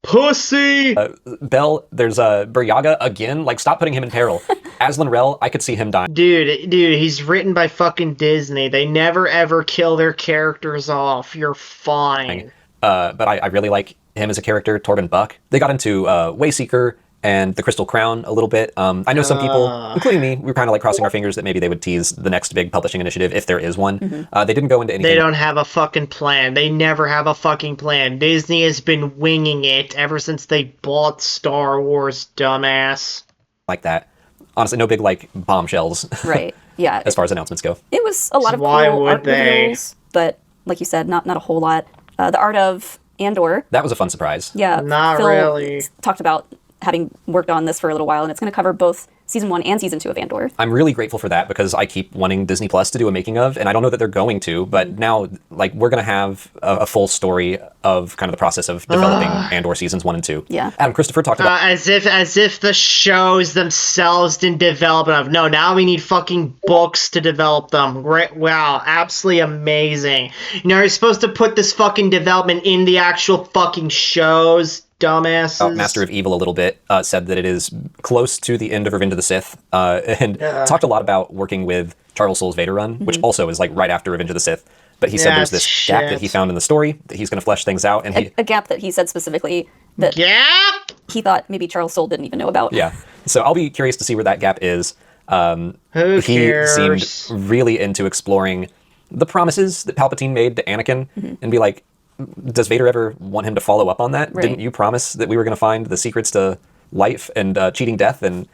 Pussy! Bell, there's Buryaga again. Like, stop putting him in peril. Aslan Rel, I could see him dying. Dude, he's written by fucking Disney. They never ever kill their characters off. You're fine. But I really like him as a character, Torben Buck. They got into Wayseeker and the Crystal Crown a little bit. I know some people, including me, we were kind of like crossing our fingers that maybe they would tease the next big publishing initiative if there is one. They didn't go into anything. They don't have a fucking plan. They never have a fucking plan. Disney has been winging it ever since they bought Star Wars, dumbass. like that. Honestly, no big like bombshells. Right. Yeah. As far as announcements go. It was a lot of Why cool would art they? reveals, but like you said, not a whole lot. The art of Andor. That was a fun surprise. Yeah. Not Phil really. talked about having worked on this for a little while, and it's going to cover both season 1 and season 2 of Andor. I'm really grateful for that because I keep wanting Disney Plus to do a making of, and I don't know that they're going to, but now like we're going to have a full story of kind of the process of developing Andor seasons 1 and 2. Yeah. Adam Christopher talked about As if the shows themselves didn't develop enough. No, now we need fucking books to develop them. Great, wow, absolutely amazing. You know, you're supposed to put this fucking development in the actual fucking shows, dumbasses. Master of Evil a little bit, said that it is close to the end of Revenge of the Sith, and talked a lot about working with Charles Soule's Vader run, which also is like right after Revenge of the Sith. But he said there's this gap that he found in the story that he's going to flesh things out, and A gap that he said specifically that he thought maybe Charles Soule didn't even know about. Yeah. So I'll be curious to see where that gap is. Who He cares? seemed really into exploring the promises that Palpatine made to Anakin and be like, does Vader ever want him to follow up on that? Right. Didn't you promise that we were going to find the secrets to life and cheating death? And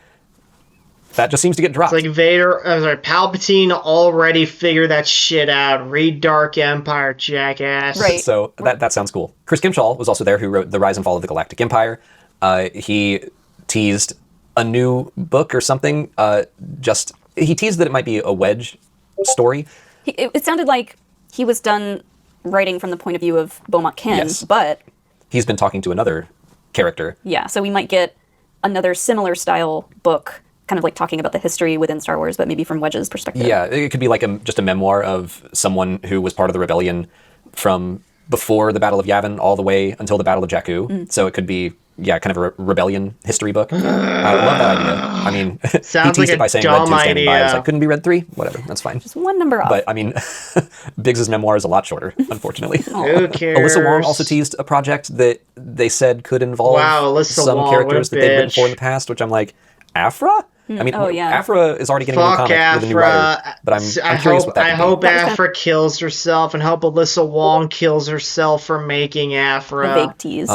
that just seems to get dropped. It's like Palpatine already figured that shit out. Read Dark Empire, jackass. Right. So that sounds cool. Chris Kimchall was also there, who wrote The Rise and Fall of the Galactic Empire. He teased a new book or something. He teased that it might be a Wedge story. It sounded like he was done writing from the point of view of Beaumont Ken, Yes. but He's been talking to another character. yeah, so we might get another similar style book, kind of like talking about the history within Star Wars, but maybe from Wedge's perspective. Yeah, it could be like just a memoir of someone who was part of the rebellion from before the Battle of Yavin all the way until the Battle of Jakku. So it could be, kind of a rebellion history book. I love that idea. I mean, he Sounds teased like it a by saying dumb Red 2 standing by. I was idea. like, couldn't be Red 3? Whatever, that's fine. Just one number off. But, I mean, Biggs' memoir is a lot shorter, unfortunately. Who cares? Alyssa Wong also teased a project that they said could involve Alyssa some Wong, characters what a that they've written bitch. for in the past, which I'm like, Afra? I mean, Oh, yeah. Afra is already getting a new Fuck comic with a new writer, Afra. but I'm curious what that I could hope be. Afra kills herself, and hope Alyssa Wong kills herself for making Afra. a vague tease.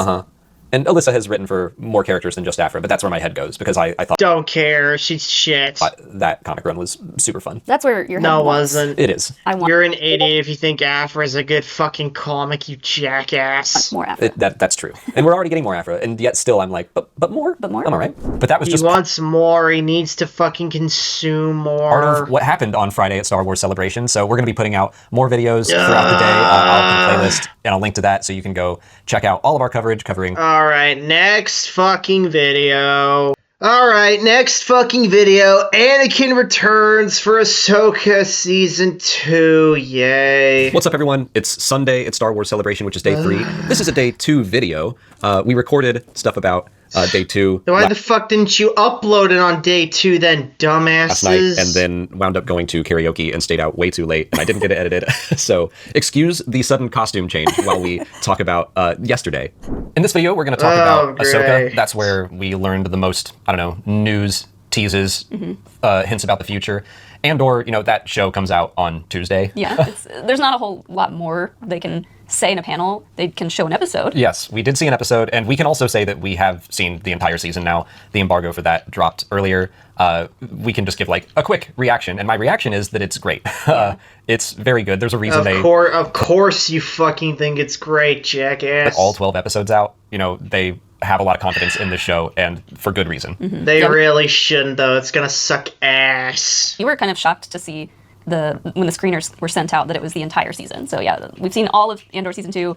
And Alyssa has written for more characters than just Afra, but that's where my head goes, because I thought Don't care. She's shit. that comic run was super fun. That's where your head No, it wants. wasn't. It is. I want You're an idiot if you think Afra is a good fucking comic, you jackass. more Afro. That's true. And we're already getting more Afra, and yet still I'm like, but more? But more? I'm all right. But that was He just wants more. He needs to fucking consume more. part of what happened on Friday at Star Wars Celebration. So we're going to be putting out more videos throughout the day. I'll put a playlist and I'll link to that so you can go check out all of our coverage covering Alright, next fucking video. Alright, next fucking video. Anakin returns for Ahsoka Season 2. Yay. What's up, everyone? It's Sunday at Star Wars Celebration, which is day 3. This is a day 2 video. We recorded stuff about day 2 Why the fuck didn't you upload it on day 2 then, dumbasses? last night, and then wound up going to karaoke and stayed out way too late, and I didn't get it edited. So excuse the sudden costume change while we talk about yesterday. In this video, we're going to talk about Ahsoka. great. That's where we learned the most, news, teases, hints about the future. And/or, that show comes out on Tuesday. Yeah, there's not a whole lot more they can say in a panel. They can show an episode. Yes, we did see an episode, and we can also say that we have seen the entire season now. The embargo for that dropped earlier. We can just give like a quick reaction, and my reaction is that it's great. It's very good. There's a reason Of course you fucking think it's great, jackass. all 12 episodes out. They have a lot of confidence in the show, and for good reason. They really shouldn't, though. It's gonna suck ass. You were kind of shocked to see when the screeners were sent out that it was the entire season. So yeah, we've seen all of Andor season 2.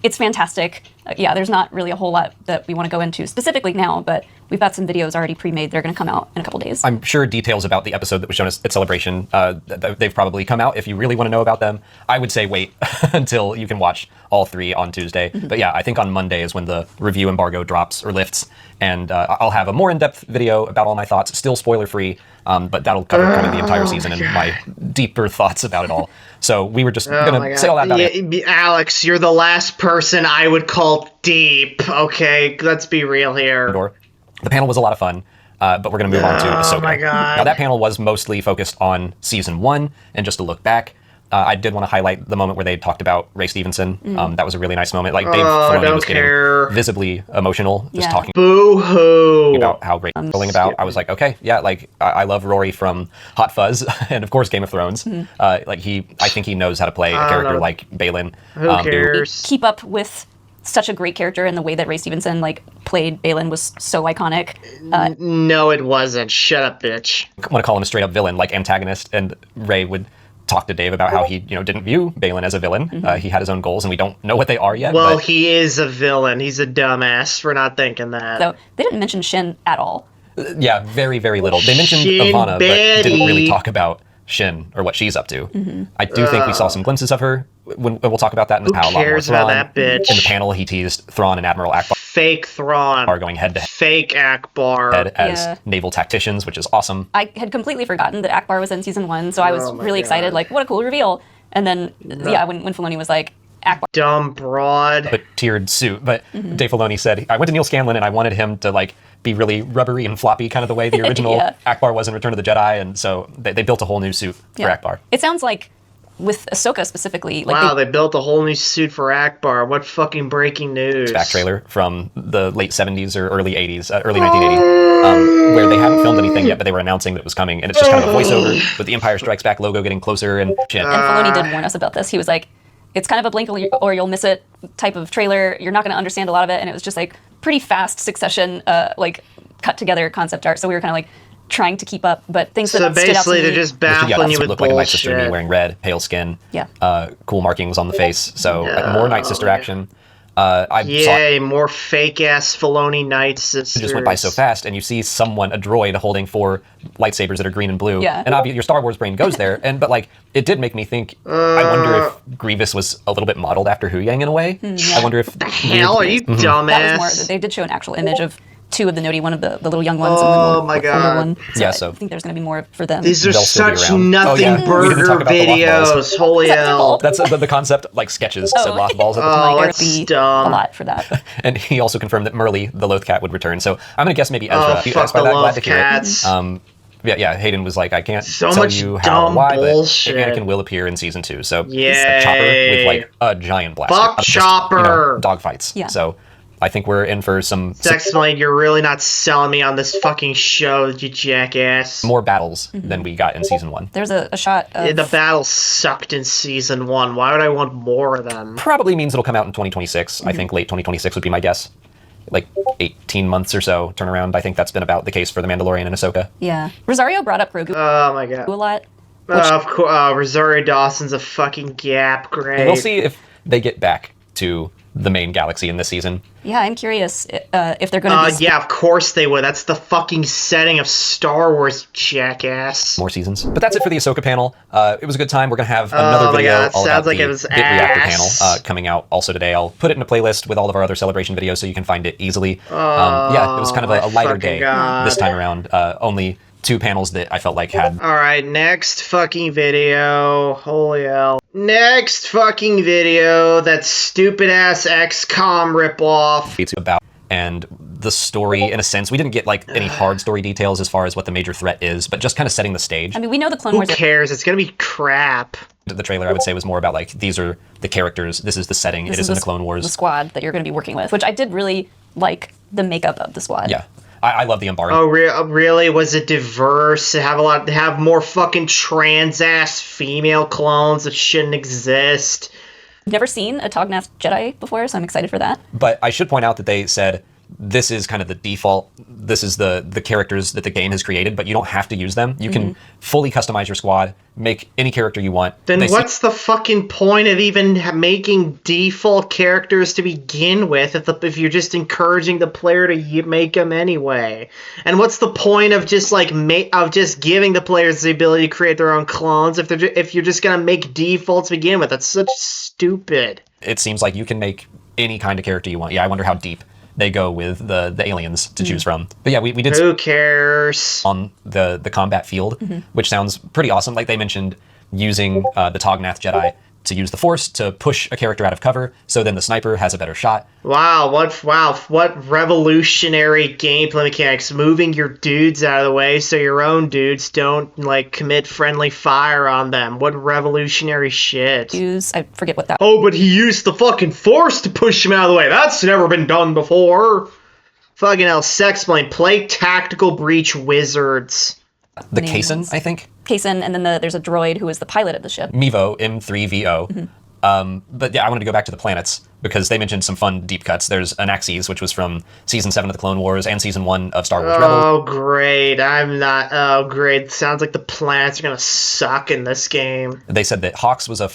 It's fantastic. There's not really a whole lot that we want to go into specifically now, but we've got some videos already pre-made that are going to come out in a couple days. I'm sure details about the episode that was shown at Celebration, they've probably come out. If you really want to know about them, I would say wait until you can watch all 3 on Tuesday. But yeah, I think on Monday is when the review embargo drops or lifts, and I'll have a more in-depth video about all my thoughts, still spoiler-free, but that'll cover kind of the entire season and my deeper thoughts about it all. So we were just going to say all that about it. Alex, you're the last person I would call deep. Okay, let's be real here. The panel was a lot of fun, but we're going to move on to Ahsoka. Oh my god. Now that panel was mostly focused on season 1 and just a look back. I did want to highlight the moment where they talked about Ray Stevenson. That was a really nice moment. Like Dave Filoni was getting visibly emotional, just talking Boo-hoo. about how Ray was feeling about. I was like, okay, yeah, like I love Rory from Hot Fuzz and of course Game of Thrones. I think he knows how to play a character like Balin. Who cares? Keep up with such a great character, and the way that Ray Stevenson played Balin was so iconic. No, it wasn't. Shut up, bitch. I want to call him a straight up villain, like antagonist, and Ray would talk to Dave about how he, didn't view Balin as a villain. He had his own goals, and we don't know what they are yet. Well, but he is a villain. He's a dumbass for not thinking that. So they didn't mention Shin at all. Yeah, very, very little. They mentioned Shin Ivana, Betty. but didn't really talk about Shin or what she's up to. I do think we saw some glimpses of her. When we'll talk about that in the panel. Who cares about that bitch? In the panel, he teased Thrawn and Admiral Akbar Fake Thrawn. are going head to Fake Akbar. head as naval tacticians, which is awesome. I had completely forgotten that Akbar was in season 1, so I was really excited. Like, what a cool reveal! And then, when Filoni was like, Akbar. Dumb broad. But tiered suit. But Dave Filoni said, I went to Neil Scanlon and I wanted him to be really rubbery and floppy, kind of the way the original Akbar was in Return of the Jedi, and so they built a whole new suit for Akbar. It sounds like with Ahsoka specifically, wow, they built a whole new suit for Akbar. What fucking breaking news. Back trailer from the late 70s or early 80s, early 1980, where they hadn't filmed anything yet, but they were announcing that it was coming, and it's just kind of a voiceover with the Empire Strikes Back logo getting closer and shit. And Filoni did warn us about this. He was like, it's kind of a blink or you'll miss it type of trailer. You're not going to understand a lot of it, and it was just pretty fast succession, cut together concept art. So we were kind of trying to keep up, but things that stood out to me. So basically, they're just baffling you with looked bullshit. like a Night Sister to me, wearing red, pale skin, cool markings on the face. So more Night Sister action. More fake-ass Filoni Night Sisters. It just went by so fast, and you see a droid holding 4 lightsabers that are green and blue. Yeah. And obviously your Star Wars brain goes there, but it did make me think, I wonder if Grievous was a little bit modeled after Hu Yang in a way. I wonder if... The hell are you, dumbass? That was more, they did show an actual image of 2 of the Noti, one of the little young ones, oh and my the god. one. So I think there's going to be more for them. These are They'll still be such around. nothing burger videos. Holy hell. That's the concept, sketches, said Lothballs at the time. There would That's be dumb. a lot for that. And he also confirmed that Merle, the Loth cat, would return. So I'm going to guess maybe Ezra. Fuck the Loth cats. Hayden was like, I can't so tell much you how or why, bullshit. but Anakin will appear in season 2. So Yay. a chopper with a giant blaster. Fuck Chopper! Dog fights. Yeah. So I think we're in for some Sexblade, you're really not selling me on this fucking show, you jackass. more battles than we got in season 1. There's a shot of... The battle sucked in season 1. Why would I want more of them? Probably means it'll come out in 2026. I think late 2026 would be my guess. 18 months or so turnaround. I think that's been about the case for The Mandalorian and Ahsoka. Yeah. Rosario brought up Grogu Oh my god. a lot. Of course, Rosario Dawson's a fucking gap. Great. We'll see if they get back to the main galaxy in this season. Yeah, I'm curious if they're going to be... Yeah, of course they would. That's the fucking setting of Star Wars, jackass. More seasons. But that's it for the Ahsoka panel. It was a good time. We're going to have another video God, all sounds about like the it was Bit Reactor ass. panel coming out also today. I'll put it in a playlist with all of our other celebration videos so you can find it easily. It was kind of a lighter day this time around. Only 2 panels that I felt like had... Alright, next fucking video. Holy hell. Next fucking video, that stupid-ass XCOM ripoff. It's about and the story, in a sense. We didn't get any hard story details as far as what the major threat is, but just kind of setting the stage. I mean, we know the Clone Who Wars... cares? It's gonna be crap. The trailer, I would say, was more about these are the characters, this is the setting, it is in the Clone Wars. The squad that you're going to be working with, which I did really like the makeup of the squad. Yeah. I love the Umbaran. Oh, really? Was it diverse? Have more fucking trans-ass female clones that shouldn't exist? Never seen a Tognath Jedi before, so I'm excited for that. But I should point out that they said this is kind of the default. This is the characters that the game has created, but you don't have to use them. You can fully customize your squad, make any character you want. Then what's the fucking point of even making default characters to begin with if you're just encouraging the player to make them anyway? And what's the point of just just giving the players the ability to create their own clones if you're just gonna make defaults to begin with? That's such stupid. It seems like you can make any kind of character you want. Yeah, I wonder how deep they go with the aliens to choose from. But yeah, we did... Who cares? ...on the combat field, which sounds pretty awesome. Like they mentioned using the Tognath Jedi to use the Force to push a character out of cover, so then the sniper has a better shot. Wow, what revolutionary gameplay mechanics. Moving your dudes out of the way so your own dudes don't, commit friendly fire on them. What revolutionary shit. I forget what that... Oh, but he used the fucking Force to push him out of the way. That's never been done before. Fucking hell, Sexplain. Play Tactical Breach Wizards. The Kaysen, I think? Kaysen, and then there's a droid who is the pilot of the ship. Mevo, M3VO. But yeah, I wanted to go back to the planets because they mentioned some fun deep cuts. There's Anaxes, which was from Season 7 of the Clone Wars and Season 1 of Star Wars Rebels. Oh, great. Oh, great. Sounds like the planets are going to suck in this game. They said that Hawks was a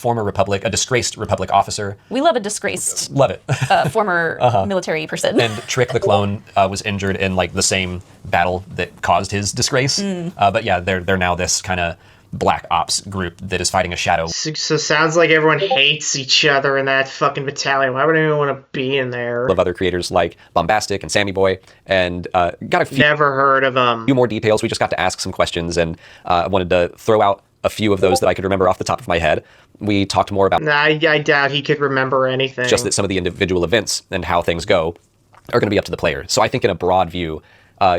disgraced Republic officer. We love a disgraced... Love it. former military person. And Trick the clone was injured in, the same battle that caused his disgrace. But yeah, they're now this kind of black ops group that is fighting a shadow. So sounds like everyone hates each other in that fucking battalion. Why would anyone want to be in there? Of other creators like Bombastic and Sammy Boy, and got a few... Never heard of them. Few more details. We just got to ask some questions, and I wanted to throw out a few of those that I could remember off the top of my head. We talked more about... I doubt he could remember anything. Just that some of the individual events and how things go are going to be up to the player. So I think in a broad view,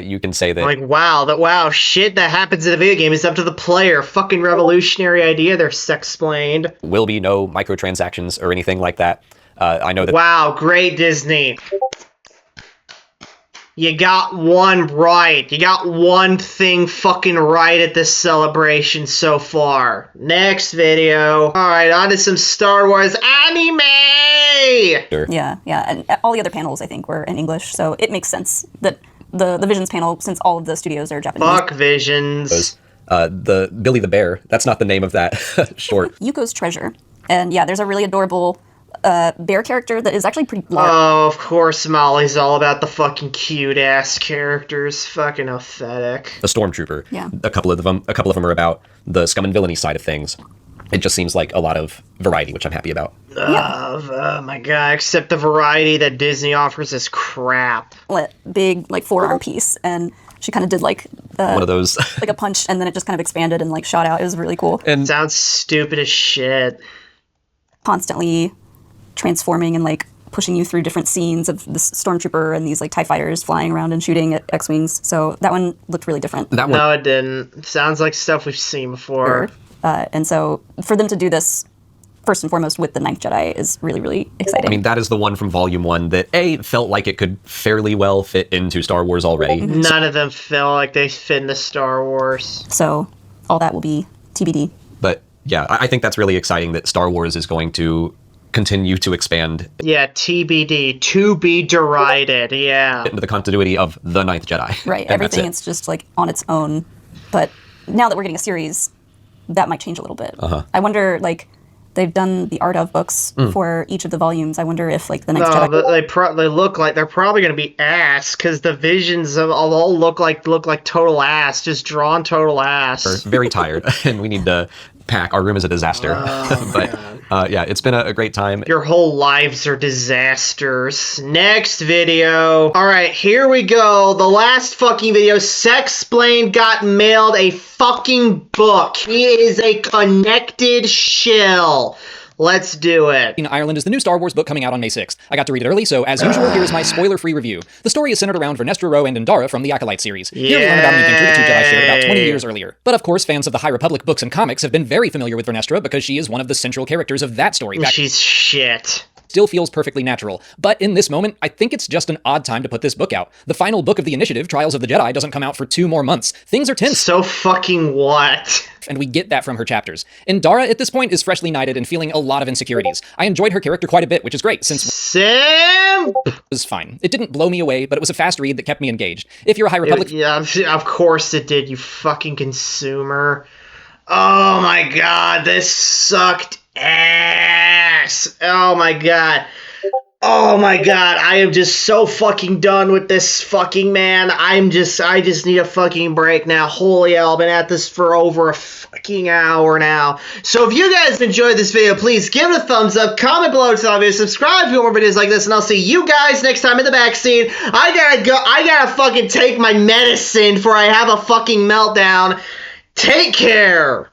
you can say that... Wow, shit that happens in a video game is up to the player. Fucking revolutionary idea there, Sexplained. Will be no microtransactions or anything like that. I know that... Wow, great, Disney. You got one right. You got one thing fucking right at this celebration so far. Next video. Alright, on to some Star Wars anime! Sure. Yeah, and all the other panels, I think, were in English, so it makes sense that the Visions panel, since all of the studios are Japanese. Fuck Visions. The Billy the Bear, that's not the name of that short. Yuko's Treasure. And yeah, there's a really adorable bear character that is actually pretty large. Oh, of course Molly's all about the fucking cute-ass characters. Fucking pathetic. The Stormtrooper. Yeah. A couple of them are about the scum and villainy side of things. It just seems like a lot of variety, which I'm happy about. Oh my god, except the variety that Disney offers is crap. Big, forearm piece, and she kind of did, one of those. a punch, and then it just kind of expanded and, shot out. It was really cool. And sounds stupid as shit. Constantly transforming and, pushing you through different scenes of this Stormtrooper and these, TIE fighters flying around and shooting at X-Wings. So that one looked really different. No, it didn't. Sounds like stuff we've seen before. And so for them to do this, first and foremost, with the Ninth Jedi is really, really exciting. I mean, that is the one from Volume 1 that, felt like it could fairly well fit into Star Wars already. None of them feel like they fit into Star Wars. So all that will be TBD. But yeah, I think that's really exciting that Star Wars is going to continue to expand. Yeah, TBD, to be derided, yeah. Into the continuity of the Ninth Jedi. Right, everything it's just on its own. But now that we're getting a series, that might change a little bit. I wonder, they've done the art of books for each of the volumes. I wonder if, the Next Jedi... they look like they're probably going to be ass, because the visions all look like total ass, just drawn total ass. We're very tired, and we need to pack. Our room is a disaster. Yeah, it's been a great time. Your whole lives are disasters. Next video. Alright, here we go. The last fucking video. Sexplain got mailed a fucking book. He is a connected shill. Let's do it. Ireland is the new Star Wars book coming out on May 6th. I got to read it early, so as usual, here is my spoiler-free review. The story is centered around Vernestra Rowe and Endara from the Acolyte series. Here we learn about an adventure the two Jedi shared about 20 years earlier. But of course, fans of the High Republic books and comics have been very familiar with Vernestra because she is one of the central characters of that story. She's shit. still feels perfectly natural. But in this moment, I think it's just an odd time to put this book out. The final book of the initiative, Trials of the Jedi, doesn't come out for 2 more months. Things are tense. So fucking what? And we get that from her chapters. Indara at this point is freshly knighted and feeling a lot of insecurities. I enjoyed her character quite a bit, which is great, since Sam? it was fine. It didn't blow me away, but it was a fast read that kept me engaged. If you're a High Republic... Yeah, of course it did, you fucking consumer. Oh my god, this sucked ass. Oh my god. Oh my god, I am just so fucking done with this fucking man. I just need a fucking break now. Holy hell, I've been at this for over a fucking hour now. So if you guys enjoyed this video, please give it a thumbs up, comment below to tell me, subscribe for more videos like this, and I'll see you guys next time in the backseat. I gotta fucking take my medicine before I have a fucking meltdown. Take care.